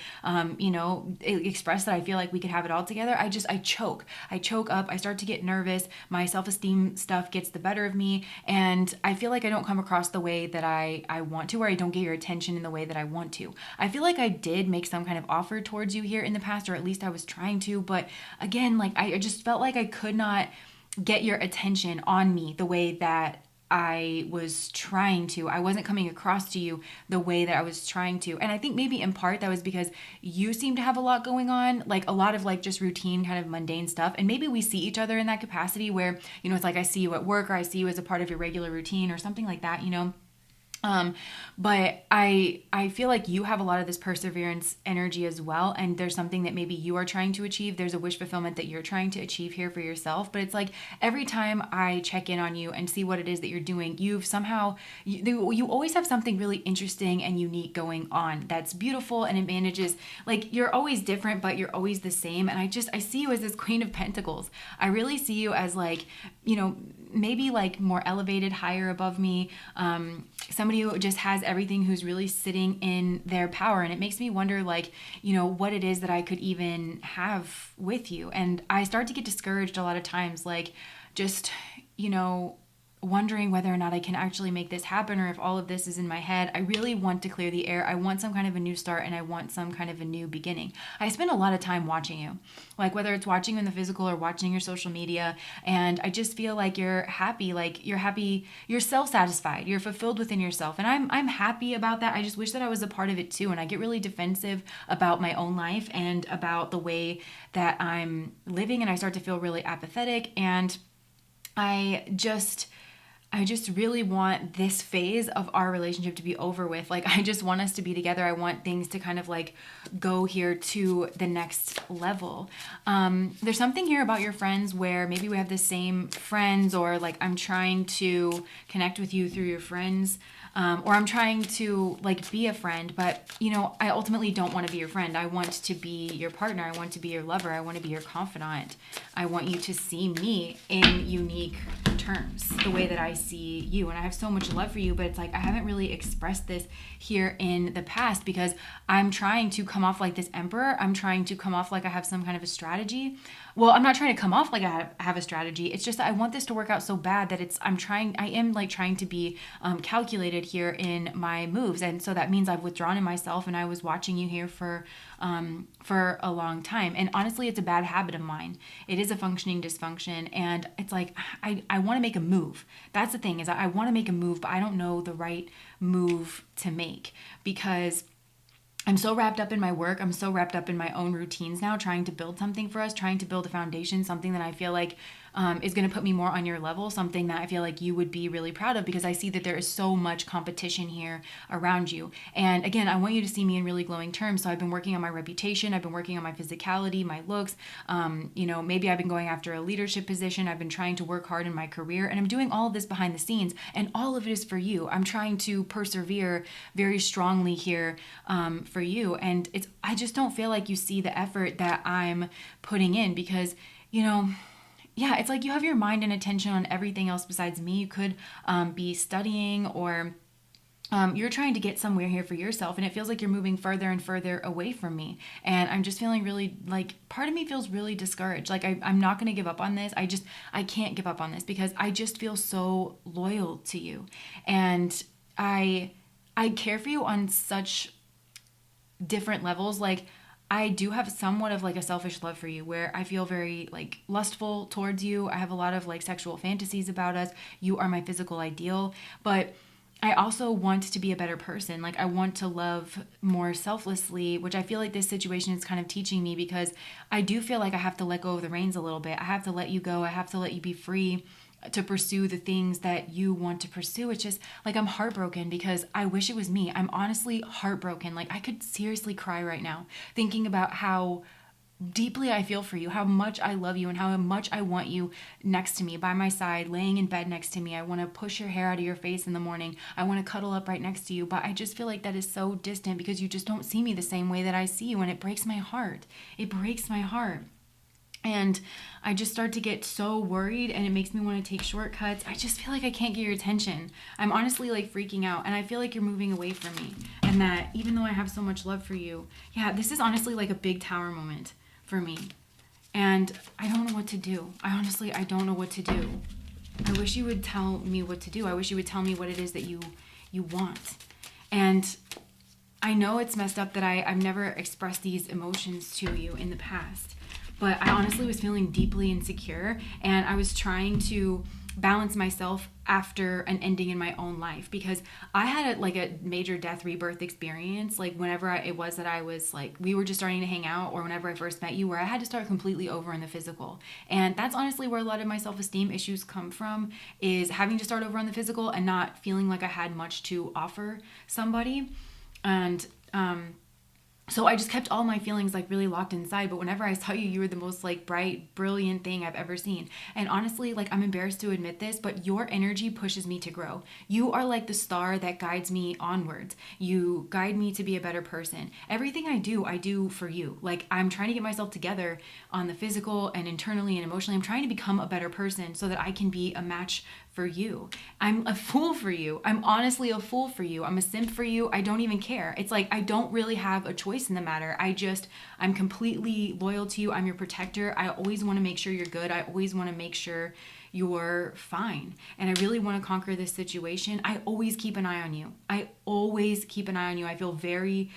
express that I feel like we could have it all together, I choke. I choke up. I start to get nervous. My self-esteem stuff gets the better of me. And I feel like I don't come across the way that I want to, or I don't get your attention in the way that I want to. I feel like I did make some kind of offer towards you here in the past, or at least I was trying to, but again, like I just felt like I could not get your attention on me the way that I was trying to. I wasn't coming across to you the way that I was trying to. And I think maybe in part that was because you seem to have a lot going on, like a lot of like just routine kind of mundane stuff. And maybe we see each other in that capacity where, it's like I see you at work, or I see you as a part of your regular routine or something like that, but I feel like you have a lot of this perseverance energy as well. And there's something that maybe you are trying to achieve. There's a wish fulfillment that you're trying to achieve here for yourself. But it's like every time I check in on you and see what it is that you're doing, you always have something really interesting and unique going on. That's beautiful. And it manages, like, you're always different, but you're always the same. And I see you as this Queen of Pentacles. I really see you as like, maybe like more elevated, higher above me. Somebody who just has everything, who's really sitting in their power. And it makes me wonder, like, what it is that I could even have with you. And I start to get discouraged a lot of times, like just, wondering whether or not I can actually make this happen, or if all of this is in my head. I really want to clear the air. I want some kind of a new start, and I want some kind of a new beginning. I spend a lot of time watching you, like whether it's watching you in the physical or watching your social media, and I just feel like you're happy, you're self-satisfied, you're fulfilled within yourself, and I'm happy about that. I just wish that I was a part of it too, and I get really defensive about my own life and about the way that I'm living, and I start to feel really apathetic, and I just really want this phase of our relationship to be over with. Like, I just want us to be together. I want things to kind of like go here to the next level. There's something here about your friends where maybe we have the same friends, or like I'm trying to connect with you through your friends. Or I'm trying to like be a friend, but I ultimately don't want to be your friend. I want to be your partner. I want to be your lover. I want to be your confidant. I want you to see me in unique terms, the way that I see you. And I have so much love for you, but it's like I haven't really expressed this here in the past because I'm trying to come off like this emperor. I'm trying to come off like I have some kind of a strategy. Well, I'm not trying to come off like I have a strategy. It's just that I want this to work out so bad that I am like trying to be calculated here in my moves. And so that means I've withdrawn in myself, and I was watching you here for a long time. And honestly, it's a bad habit of mine. It is a functioning dysfunction. And it's like, I want to make a move. That's the thing, is I want to make a move, but I don't know the right move to make because I'm so wrapped up in my work. I'm so wrapped up in my own routines now, trying to build something for us, trying to build a foundation, something that I feel like is going to put me more on your level, something that I feel like you would be really proud of, because I see that there is so much competition here around you. And again, I want you to see me in really glowing terms. So I've been working on my reputation. I've been working on my physicality, my looks. Maybe I've been going after a leadership position. I've been trying to work hard in my career, and I'm doing all of this behind the scenes, and all of it is for you. I'm trying to persevere very strongly here for you. And I just don't feel like you see the effort that I'm putting in because, it's like you have your mind and attention on everything else besides me. You could be studying, or you're trying to get somewhere here for yourself, and it feels like you're moving further and further away from me. And I'm just feeling really, like, part of me feels really discouraged. Like, I'm not going to give up on this. I can't give up on this because I just feel so loyal to you. And I care for you on such different levels. Like, I do have somewhat of like a selfish love for you, where I feel very like lustful towards you. I have a lot of like sexual fantasies about us. You are my physical ideal, but I also want to be a better person. Like, I want to love more selflessly, which I feel like this situation is kind of teaching me, because I do feel like I have to let go of the reins a little bit. I have to let you go. I have to let you be free to pursue the things that you want to pursue. It's just like, I'm heartbroken because I wish it was me. I'm honestly heartbroken. Like, I could seriously cry right now thinking about how deeply I feel for you, how much I love you, and how much I want you next to me, by my side, laying in bed next to me. I want to push your hair out of your face in the morning. I want to cuddle up right next to you. But I just feel like that is so distant because you just don't see me the same way that I see you. And it breaks my heart. It breaks my heart. And I just start to get so worried, and it makes me want to take shortcuts. I just feel like I can't get your attention. I'm honestly like freaking out, and I feel like you're moving away from me. And that even though I have so much love for you, yeah, this is honestly like a big tower moment for me. And I don't know what to do. I don't know what to do. I wish you would tell me what to do. I wish you would tell me what it is that you want. And I know it's messed up that I've never expressed these emotions to you in the past. But I honestly was feeling deeply insecure, and I was trying to balance myself after an ending in my own life, because I had a major death rebirth experience, like whenever it was that I was like, we were just starting to hang out, or whenever I first met you, where I had to start completely over in the physical. And that's honestly where a lot of my self-esteem issues come from, is having to start over on the physical and not feeling like I had much to offer somebody. And so I just kept all my feelings like really locked inside. But whenever I saw you, you were the most like bright, brilliant thing I've ever seen. And honestly, like, I'm embarrassed to admit this, but your energy pushes me to grow. You are like the star that guides me onwards. You guide me to be a better person. Everything I do for you. Like, I'm trying to get myself together on the physical and internally and emotionally. I'm trying to become a better person so that I can be a match for you. I'm a fool for you. I'm honestly a fool for you. I'm a simp for you. I don't even care. It's like, I don't really have a choice in the matter. I'm completely loyal to you. I'm your protector. I always want to make sure you're good. I always want to make sure you're fine. And I really want to conquer this situation. I always keep an eye on you. I feel very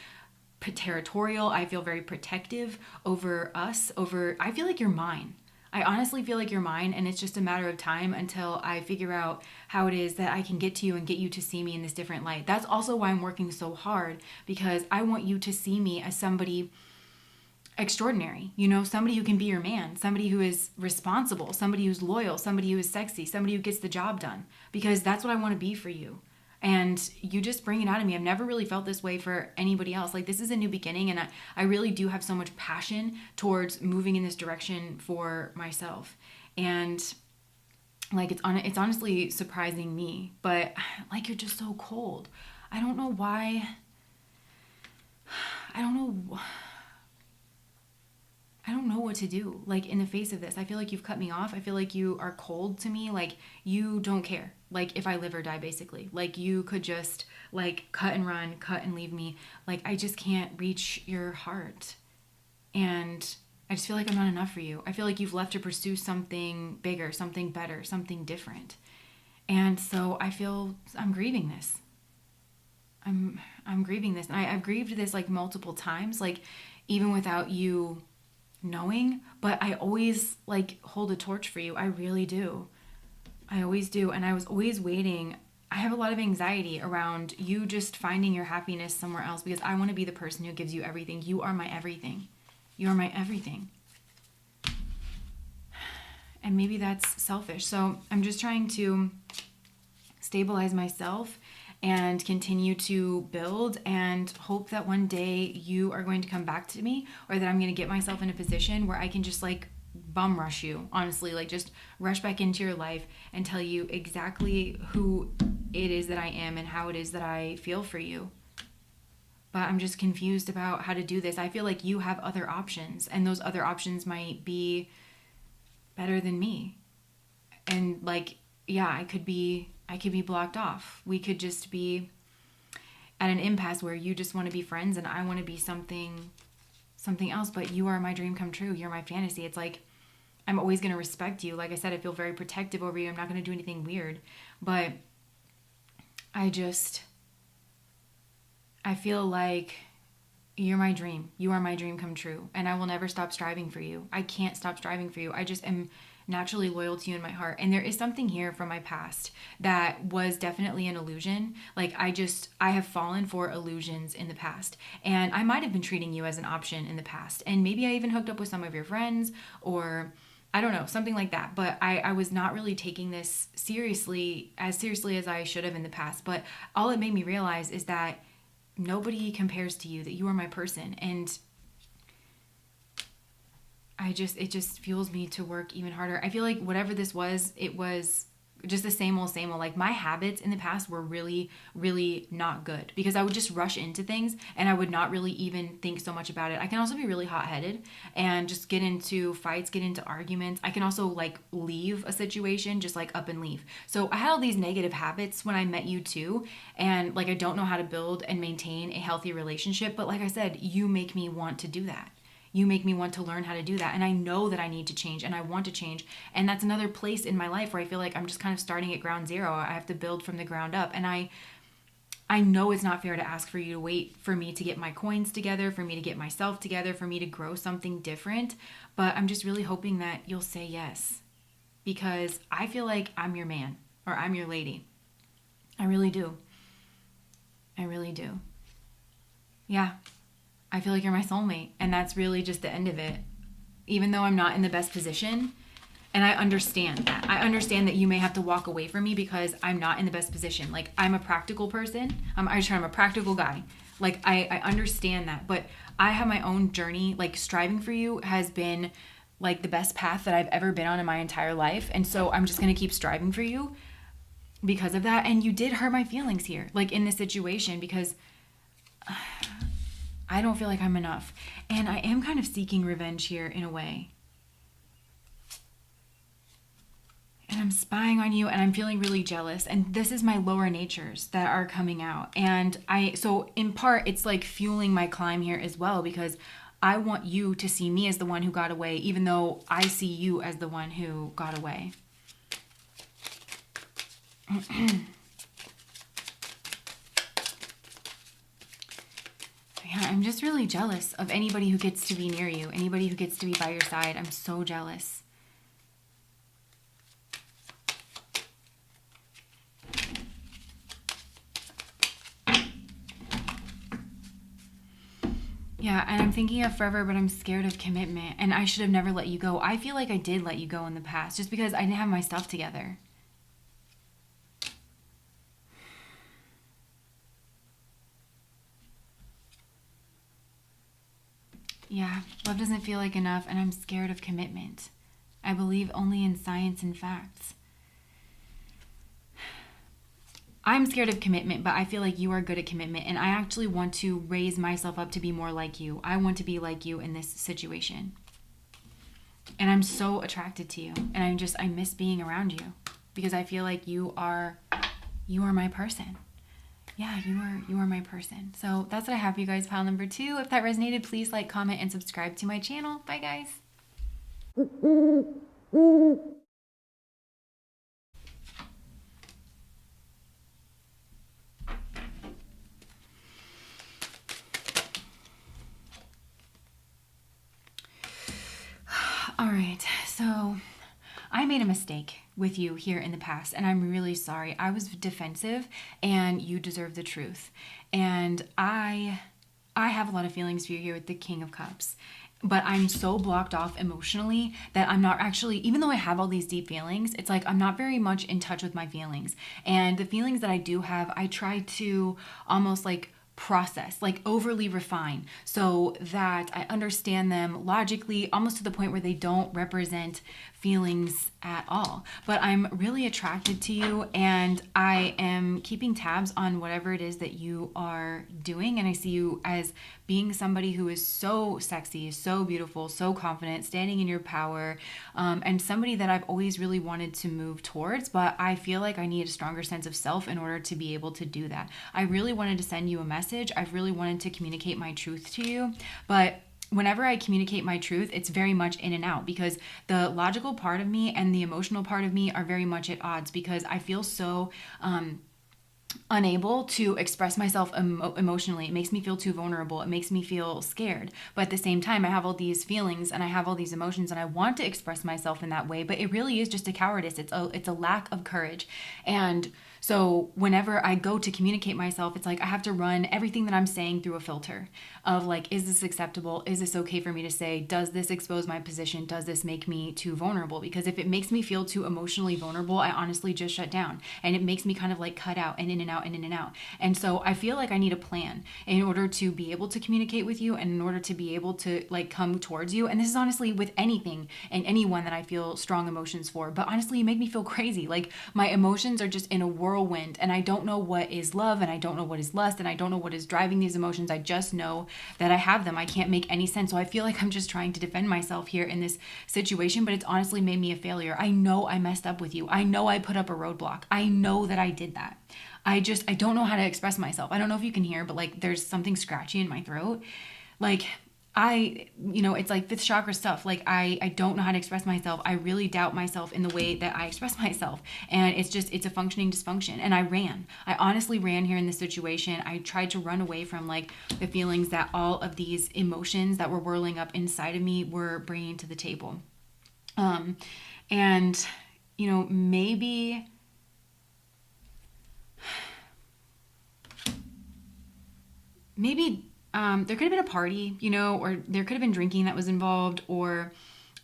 territorial. I feel very protective over us. I feel like you're mine. I honestly feel like you're mine, and it's just a matter of time until I figure out how it is that I can get to you and get you to see me in this different light. That's also why I'm working so hard, because I want you to see me as somebody extraordinary, somebody who can be your man, somebody who is responsible, somebody who's loyal, somebody who is sexy, somebody who gets the job done, because that's what I want to be for you. And you just bring it out of me. I've never really felt this way for anybody else. Like, this is a new beginning, and I really do have so much passion towards moving in this direction for myself. And like, it's honestly surprising me, but like, you're just so cold. I don't know why. I don't know what to do, like, in the face of this. I feel like you've cut me off. I feel like you are cold to me. Like, you don't care, like, if I live or die, basically. Like, you could just, like, cut and run, cut and leave me. Like, I just can't reach your heart. And I just feel like I'm not enough for you. I feel like you've left to pursue something bigger, something better, something different. And so I'm grieving this. I'm grieving this. And I've grieved this, like, multiple times, like, even without you knowing, but I always, like, hold a torch for you. I really do. I always do. And I was always waiting. I have a lot of anxiety around you just finding your happiness somewhere else, because I want to be the person who gives you everything. You are my everything. You are my everything. And maybe that's selfish. So I'm just trying to stabilize myself and continue to build, and hope that one day you are going to come back to me, or that I'm going to get myself in a position where I can just, like, bum rush you, honestly, like, just rush back into your life and tell you exactly who it is that I am and how it is that I feel for you. But I'm just confused about how to do this. I feel like you have other options, and those other options might be better than me. And, like, yeah, I could be blocked off. We could just be at an impasse where you just want to be friends and I want to be something else, but you are my dream come true. You're my fantasy. It's like, I'm always going to respect you. Like I said, I feel very protective over you. I'm not going to do anything weird, but I feel like you're my dream. You are my dream come true, and I will never stop striving for you. I can't stop striving for you. I just am naturally loyal to you in my heart. And there is something here from my past that was definitely an illusion. Like I have fallen for illusions in the past. And I might have been treating you as an option in the past. And maybe I even hooked up with some of your friends, or I don't know, something like that. But I was not really taking this seriously as I should have in the past. But all it made me realize is that nobody compares to you, that you are my person. And it just fuels me to work even harder. I feel like whatever this was, it was just the same old, same old. Like my habits in the past were really, really not good because I would just rush into things and I would not really even think so much about it. I can also be really hot-headed and just get into fights, get into arguments. I can also like leave a situation, just like up and leave. So I had all these negative habits when I met you too. And like, I don't know how to build and maintain a healthy relationship. But like I said, you make me want to do that. You make me want to learn how to do that. And I know that I need to change and I want to change. And that's another place in my life where I feel like I'm just kind of starting at ground zero. I have to build from the ground up. And I know it's not fair to ask for you to wait for me to get my coins together, for me to get myself together, for me to grow something different. But I'm just really hoping that you'll say yes, because I feel like I'm your man or I'm your lady. I really do. I really do. Yeah. I feel like you're my soulmate, and that's really just the end of it. Even though I'm not in the best position, and I understand that. I understand that you may have to walk away from me because I'm not in the best position. Like, I'm a practical person. I'm a practical guy. Like, I understand that, but I have my own journey. Like, striving for you has been like the best path that I've ever been on in my entire life, and so I'm just going to keep striving for you because of that. And you did hurt my feelings here, like in this situation, because I don't feel like I'm enough. And I am kind of seeking revenge here in a way. And I'm spying on you and I'm feeling really jealous. And this is my lower natures that are coming out. And so in part, it's like fueling my climb here as well, because I want you to see me as the one who got away, even though I see you as the one who got away. Yeah, I'm just really jealous of anybody who gets to be near you, anybody who gets to be by your side. I'm so jealous. Yeah, and I'm thinking of forever, but I'm scared of commitment, and I should have never let you go. I feel like I did let you go in the past just because I didn't have my stuff together. Yeah, love doesn't feel like enough, and I'm scared of commitment. I believe only in science and facts. I'm scared of commitment, but I feel like you are good at commitment, and I actually want to raise myself up to be more like you. I want to be like you in this situation. And I'm so attracted to you, and I miss being around you because I feel like you are my person. Yeah, you are my person. So that's what I have for you guys, pile number 2. If that resonated, please like, comment, and subscribe to my channel. Bye, guys. All right, so I made a mistake with you here in the past, and I'm really sorry. I was defensive, and you deserve the truth. And I have a lot of feelings for you here with the King of Cups, but I'm so blocked off emotionally that I'm not actually, even though I have all these deep feelings, it's like I'm not very much in touch with my feelings. And the feelings that I do have, I try to almost like process, like overly refine, so that I understand them logically, almost to the point where they don't represent feelings at all. But I'm really attracted to you, and I am keeping tabs on whatever it is that you are doing, and I see you as being somebody who is so sexy, so beautiful, so confident, standing in your power, and somebody that I've always really wanted to move towards, but I feel like I need a stronger sense of self in order to be able to do that. I really wanted to send you a message. I've really wanted to communicate my truth to you, but whenever I communicate my truth, it's very much in and out, because the logical part of me and the emotional part of me are very much at odds, because I feel so unable to express myself emotionally. It makes me feel too vulnerable. It makes me feel scared. But at the same time, I have all these feelings and I have all these emotions and I want to express myself in that way, but it really is just a cowardice. It's a lack of courage. And so whenever I go to communicate myself, it's like I have to run everything that I'm saying through a filter of like, is this acceptable? Is this okay for me to say? Does this expose my position? Does this make me too vulnerable? Because if it makes me feel too emotionally vulnerable, I honestly just shut down and it makes me kind of like cut out and in and out and in and out. And so I feel like I need a plan in order to be able to communicate with you and in order to be able to like come towards you. And this is honestly with anything and anyone that I feel strong emotions for. But honestly, you make me feel crazy. Like my emotions are just in a whirlwind and I don't know what is love and I don't know what is lust and I don't know what is driving these emotions. I just know that I have them. I can't make any sense. So I feel like I'm just trying to defend myself here in this situation, but it's honestly made me a failure. I know I messed up with you. I know I put up a roadblock. I know that I did that. I don't know how to express myself. I don't know if you can hear, but like there's something scratchy in my throat. Like it's like fifth chakra stuff. Like I don't know how to express myself. I really doubt myself in the way that I express myself. And it's a functioning dysfunction. And I honestly ran here in this situation. I tried to run away from like the feelings that all of these emotions that were whirling up inside of me were bringing to the table. And maybe there could have been a party, or there could have been drinking that was involved, or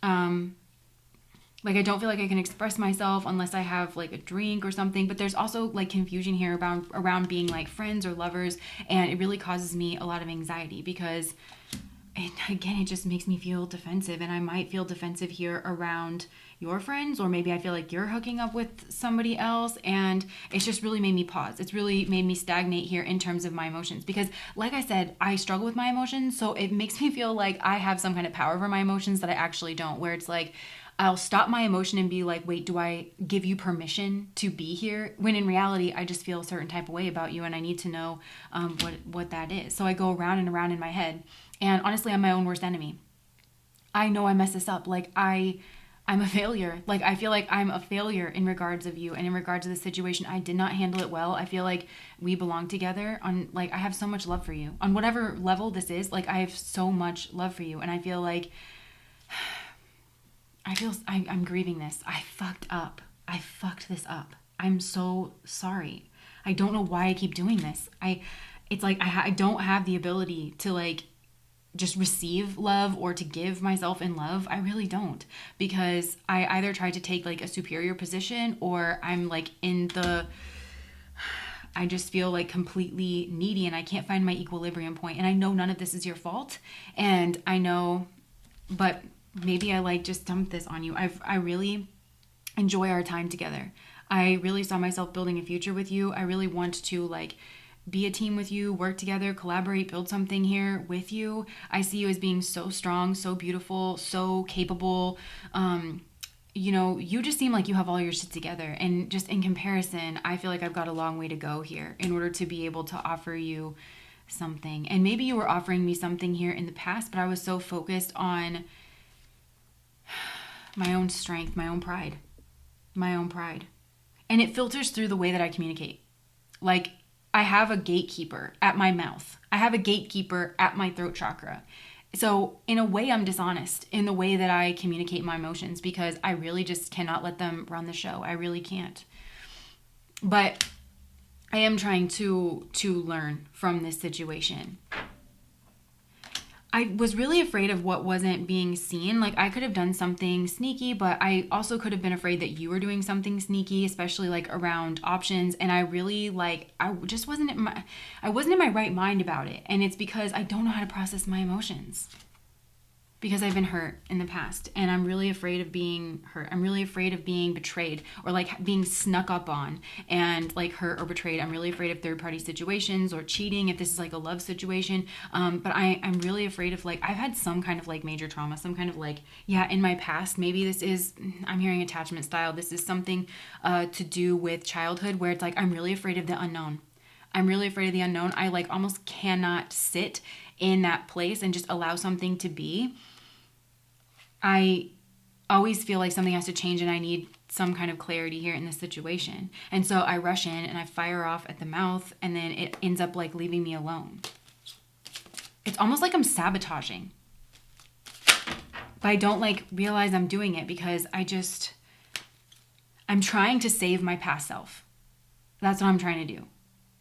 like I don't feel like I can express myself unless I have like a drink or something. But there's also like confusion here around being like friends or lovers, and it really causes me a lot of anxiety because it just makes me feel defensive, and I might feel defensive here around your friends, or maybe I feel like you're hooking up with somebody else, and it's just really made me pause. It's really made me stagnate here in terms of my emotions because, like I said, I struggle with my emotions, so it makes me feel like I have some kind of power over my emotions that I actually don't, where it's like I'll stop my emotion and be like, wait, do I give you permission to be here? When in reality, I just feel a certain type of way about you and I need to know what that is. So I go around and around in my head. And honestly, I'm my own worst enemy. I know I messed this up. Like I'm a failure. Like I feel like I'm a failure in regards of you and in regards to the situation. I did not handle it well. I feel like we belong together on like I have so much love for you. On whatever level this is, like I have so much love for you. And I feel like I'm grieving this. I fucked up. I fucked this up. I'm so sorry. I don't know why I keep doing this. It's like I don't have the ability to like just receive love or to give myself in love. I really don't, because I either try to take like a superior position or I'm like I just feel like completely needy and I can't find my equilibrium point. And I know none of this is your fault. And I know, but maybe I like just dumped this on you. I really enjoy our time together. I really saw myself building a future with you. I really want to like be a team with you, work together, collaborate, build something here with you. I see you as being so strong, so beautiful, so capable. You just seem like you have all your shit together. And just in comparison, I feel like I've got a long way to go here in order to be able to offer you something. And maybe you were offering me something here in the past, but I was so focused on my own strength, my own pride. And it filters through the way that I communicate. Like, I have a gatekeeper at my mouth. I have a gatekeeper at my throat chakra. So in a way, I'm dishonest in the way that I communicate my emotions because I really just cannot let them run the show. I really can't. But I am trying to learn from this situation. I was really afraid of what wasn't being seen. Like I could have done something sneaky, but I also could have been afraid that you were doing something sneaky, especially like around options. And I really I wasn't in my right mind about it. And it's because I don't know how to process my emotions. Because I've been hurt in the past and I'm really afraid of being hurt. I'm really afraid of being betrayed or like being snuck up on and like hurt or betrayed. I'm really afraid of third party situations or cheating if this is like a love situation. But I'm really afraid of like, I've had some kind of like major trauma, some kind of like, in my past, maybe I'm hearing attachment style. This is something to do with childhood where it's like, I'm really afraid of the unknown. I'm really afraid of the unknown. I like almost cannot sit in that place and just allow something to be. I always feel like something has to change and I need some kind of clarity here in this situation. And so I rush in and I fire off at the mouth, and then it ends up like leaving me alone. It's almost like I'm sabotaging. But I don't like realize I'm doing it because I'm trying to save my past self. That's what I'm trying to do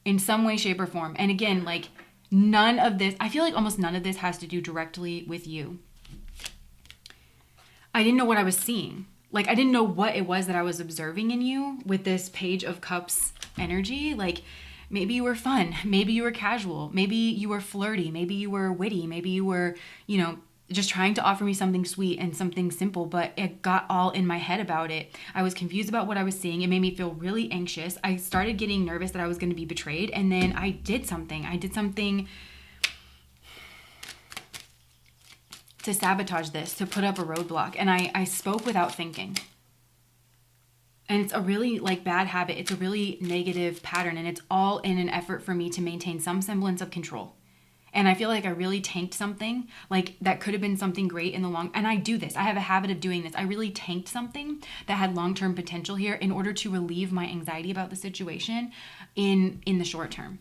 in some way, shape, or form. And again, like none of this, I feel like almost none of this has to do directly with you. I didn't know what I was seeing. Like I didn't know what it was that I was observing in you with this Page of Cups energy. Like maybe you were fun. Maybe you were casual. Maybe you were flirty. Maybe you were witty. Maybe you were, just trying to offer me something sweet and something simple, but it got all in my head about it. I was confused about what I was seeing. It made me feel really anxious. I started getting nervous that I was going to be betrayed. And then I did something to sabotage this, to put up a roadblock. And I spoke without thinking. And it's a really like bad habit. It's a really negative pattern. And it's all in an effort for me to maintain some semblance of control. And I feel like I really tanked something, like that could have been something great in the long, and I do this. I have a habit of doing this. I really tanked something that had long-term potential here in order to relieve my anxiety about the situation in the short term.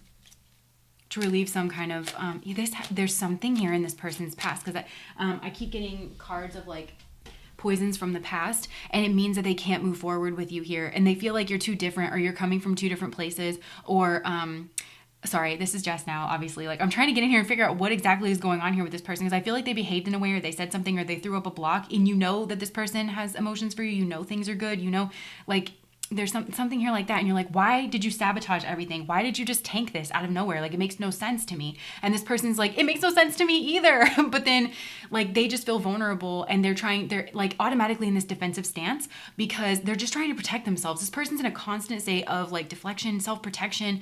To relieve some kind of, there's something here in this person's past, because I keep getting cards of like poisons from the past, and it means that they can't move forward with you here. And they feel like you're too different, or you're coming from two different places, or, sorry, this is just now, obviously. Like, I'm trying to get in here and figure out what exactly is going on here with this person, because I feel like they behaved in a way, or they said something, or they threw up a block, and you know that this person has emotions for you. You know things are good. You know, like, there's something here like that, and you're like, why did you sabotage everything? Why did you just tank this out of nowhere? Like, it makes no sense to me. And this person's like, it makes no sense to me either. But then, like, they just feel vulnerable, and they're like automatically in this defensive stance because they're just trying to protect themselves. This person's in a constant state of like deflection, self-protection,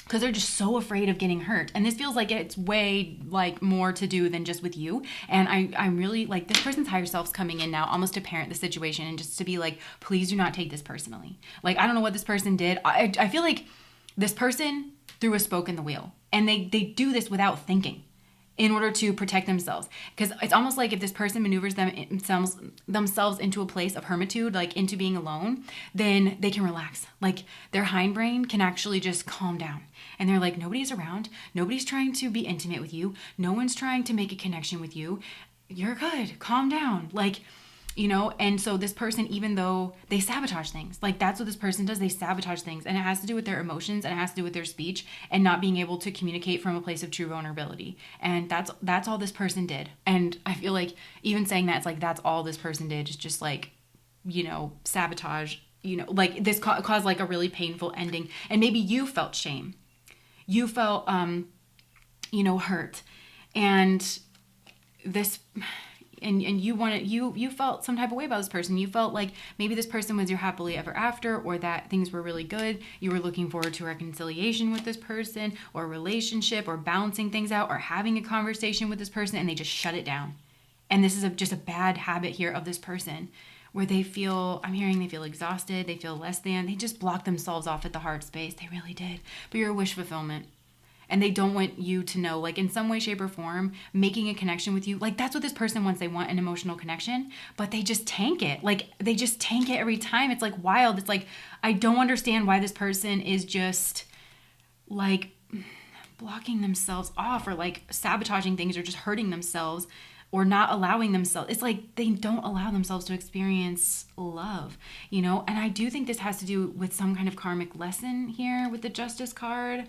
because they're just so afraid of getting hurt. And this feels like it's way like more to do than just with you. And I'm really like, this person's higher self's coming in now almost to parent the situation and just to be like, please do not take this personally. Like, I don't know what this person did. I feel like this person threw a spoke in the wheel, and they do this without thinking in order to protect themselves. Because it's almost like if this person maneuvers themselves into a place of hermitude, like into being alone, then they can relax. Like their hindbrain can actually just calm down. And they're like, nobody's around. Nobody's trying to be intimate with you. No one's trying to make a connection with you. You're good. Calm down. Like, and so this person, even though they sabotage things, like that's what this person does, they sabotage things, and it has to do with their emotions, and it has to do with their speech, and not being able to communicate from a place of true vulnerability. And that's all this person did. And I feel like even saying that, it's like, that's all this person did, is just like, sabotage, like this caused like a really painful ending. And maybe you felt shame. You felt, hurt, and this, and you felt some type of way about this person. You felt like maybe this person was your happily ever after, or that things were really good. You were looking forward to reconciliation with this person, or a relationship, or balancing things out, or having a conversation with this person, and they just shut it down. And this is just a bad habit here of this person, where they feel exhausted, they feel less than, they just blocked themselves off at the heart space. They really did. But you're a wish fulfillment. And they don't want you to know, like in some way, shape, or form, making a connection with you. Like that's what this person wants. They want an emotional connection, but they just tank it. Like they just tank it every time. It's like wild. It's like, I don't understand why this person is just like blocking themselves off, or like sabotaging things, or just hurting themselves, or not allowing themselves. It's like they don't allow themselves to experience love, And I do think this has to do with some kind of karmic lesson here with the Justice card.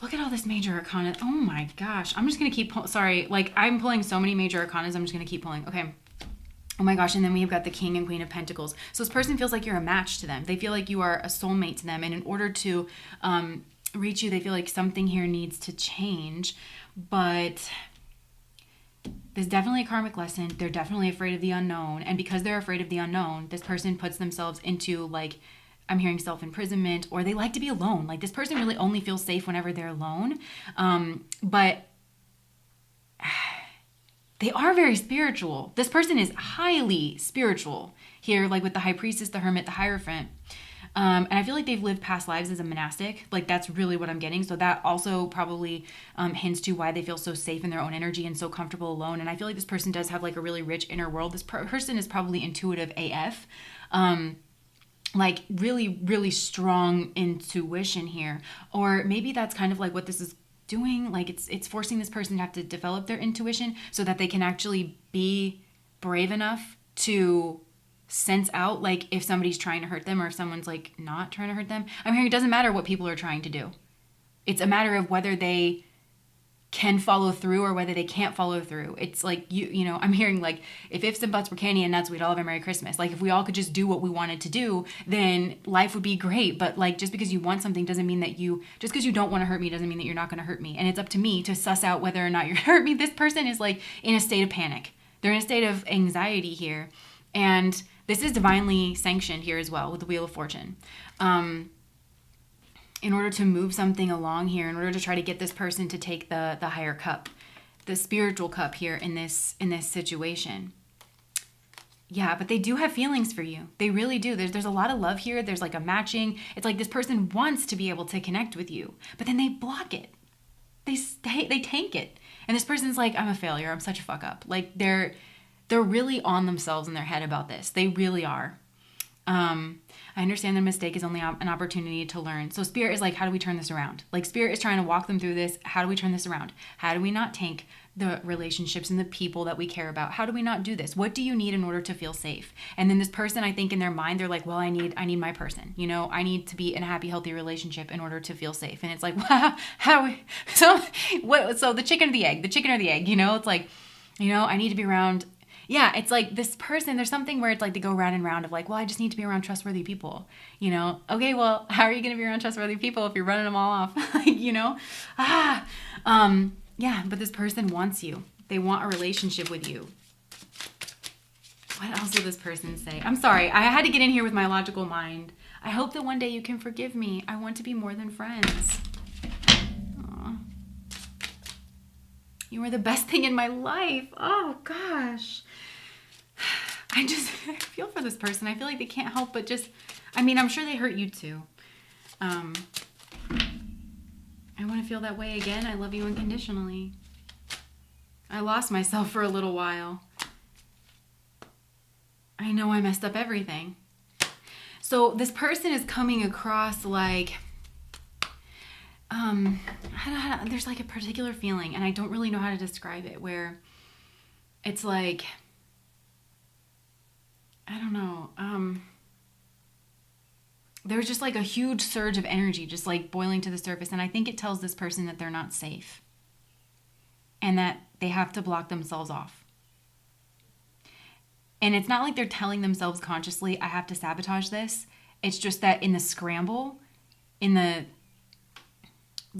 Look at all this major arcana. Oh my gosh. I'm just going to keep, sorry, like I'm pulling so many major arcanas. I'm just going to keep pulling. Okay. Oh my gosh. And then we've got the King and Queen of Pentacles. So this person feels like you're a match to them. They feel like you are a soulmate to them. And in order to reach you, they feel like something here needs to change. But there's definitely a karmic lesson. They're definitely afraid of the unknown. And because they're afraid of the unknown, this person puts themselves into like, I'm hearing self-imprisonment, or they like to be alone. Like this person really only feels safe whenever they're alone. But they are very spiritual. This person is highly spiritual here, like with the High Priestess, the Hermit, the Hierophant. And I feel like they've lived past lives as a monastic. Like that's really what I'm getting. So that also probably hints to why they feel so safe in their own energy and so comfortable alone. And I feel like this person does have like a really rich inner world. This person is probably intuitive AF. Like really, really strong intuition here. Or maybe that's kind of like what this is doing. Like it's forcing this person to have to develop their intuition so that they can actually be brave enough to sense out like if somebody's trying to hurt them or if someone's like not trying to hurt them. I'm hearing it doesn't matter what people are trying to do. It's a matter of whether they can follow through or whether they can't follow through. It's like you know, I'm hearing like if ifs and buts were candy and nuts, we'd all have a Merry Christmas. Like if we all could just do what we wanted to do, then life would be great. But like just because you want something doesn't mean that just because you don't want to hurt me doesn't mean that you're not going to hurt me. And it's up to me to suss out whether or not you're hurt me. This person is like in a state of panic. They're in a state of anxiety here. And this is divinely sanctioned here as well with the Wheel of Fortune. In order to move something along here, in order to try to get this person to take the higher cup, the spiritual cup here in this situation. Yeah, but they do have feelings for you. They really do. There's a lot of love here. There's like a matching. It's like this person wants to be able to connect with you, but then they block it. They tank it. And this person's like, I'm a failure. I'm such a fuck up. Like they're really on themselves in their head about this. They really are. I understand the mistake is only an opportunity to learn. So Spirit is like, how do we turn this around? Like Spirit is trying to walk them through this. How do we turn this around? How do we not tank the relationships and the people that we care about? How do we not do this? What do you need in order to feel safe? And then this person, I think in their mind, they're like, well, I need my person. You know, I need to be in a happy, healthy relationship in order to feel safe. And it's like, wow, so the chicken or the egg, you know, it's like, you know, I need to be around. Yeah, it's like this person, there's something where it's like they go round and round of like, well, I just need to be around trustworthy people, you know? Okay, well, how are you going to be around trustworthy people if you're running them all off? Like, you know? Yeah, but this person wants you. They want a relationship with you. What else will this person say? I'm sorry, I had to get in here with my logical mind. I hope that one day you can forgive me. I want to be more than friends. Aww. You are the best thing in my life. Oh, gosh. I feel for this person. I feel like they can't help but I'm sure they hurt you too. I want to feel that way again. I love you unconditionally. I lost myself for a little while. I know I messed up everything. So this person is coming across like, there's like a particular feeling, and I don't really know how to describe it, where it's like, I don't know. There's just like a huge surge of energy just like boiling to the surface. And I think it tells this person that they're not safe and that they have to block themselves off. And it's not like they're telling themselves consciously, I have to sabotage this. It's just that in the scramble, in the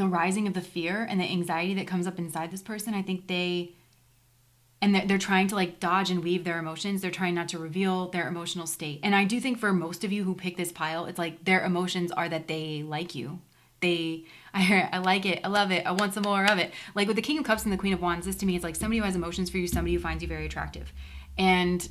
rising of the fear and the anxiety that comes up inside this person, I think they're trying to like dodge and weave their emotions. They're trying not to reveal their emotional state. And I do think for most of you who pick this pile, it's like their emotions are that they like you. I like it. I love it. I want some more of it. Like with the King of Cups and the Queen of Wands, this to me is like somebody who has emotions for you, somebody who finds you very attractive. And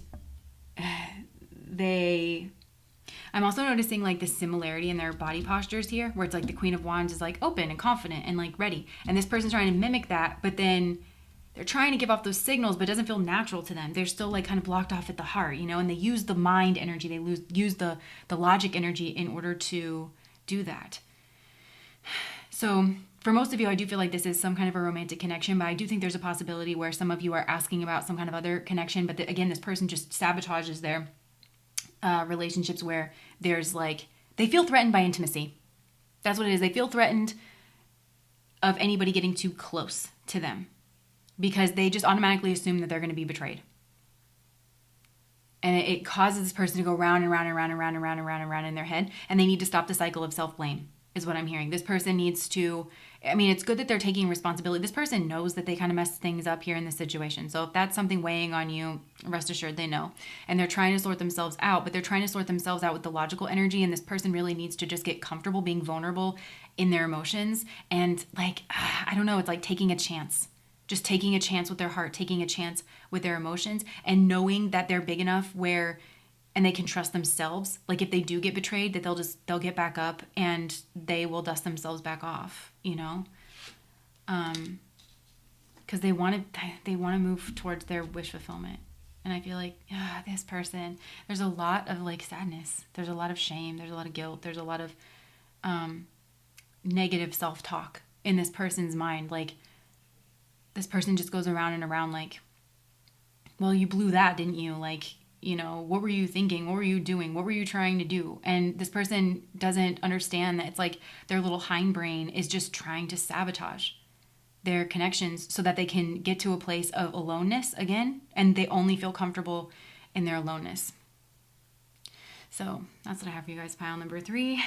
I'm also noticing like the similarity in their body postures here, where it's like the Queen of Wands is like open and confident and like ready. And this person's trying to mimic that, but then they're trying to give off those signals, but it doesn't feel natural to them. They're still like kind of blocked off at the heart, you know, and they use the mind energy. They use the logic energy in order to do that. So for most of you, I do feel like this is some kind of a romantic connection, but I do think there's a possibility where some of you are asking about some kind of other connection. But again, this person just sabotages their relationships where there's like, they feel threatened by intimacy. That's what it is. They feel threatened of anybody getting too close to them, because they just automatically assume that they're going to be betrayed. And it causes this person to go round and round and round and round and round and round and round in their head. And they need to stop the cycle of self-blame, is what I'm hearing. This person needs to, it's good that they're taking responsibility. This person knows that they kind of messed things up here in this situation. So if that's something weighing on you, rest assured they know. And they're trying to sort themselves out, but they're trying to sort themselves out with the logical energy. And this person really needs to just get comfortable being vulnerable in their emotions. And like, I don't know, it's like taking a chance. Just taking a chance with their heart, taking a chance with their emotions, and knowing that they're big enough where and they can trust themselves. Like if they do get betrayed, that they'll get back up and they will dust themselves back off, you know? Because they want to move towards their wish fulfillment. And I feel like this person, there's a lot of like sadness, there's a lot of shame, there's a lot of guilt, there's a lot of negative self-talk in this person's mind. Like this person just goes around and around like, well, you blew that, didn't you? Like, you know, what were you thinking? What were you doing? What were you trying to do? And this person doesn't understand that it's like their little hindbrain is just trying to sabotage their connections so that they can get to a place of aloneness again, and they only feel comfortable in their aloneness. So that's what I have for you guys, pile number 3.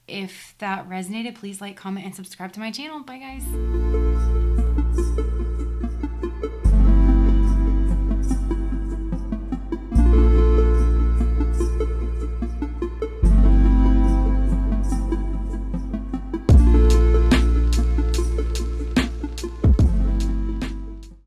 If that resonated, please like, comment, and subscribe to my channel. Bye, guys.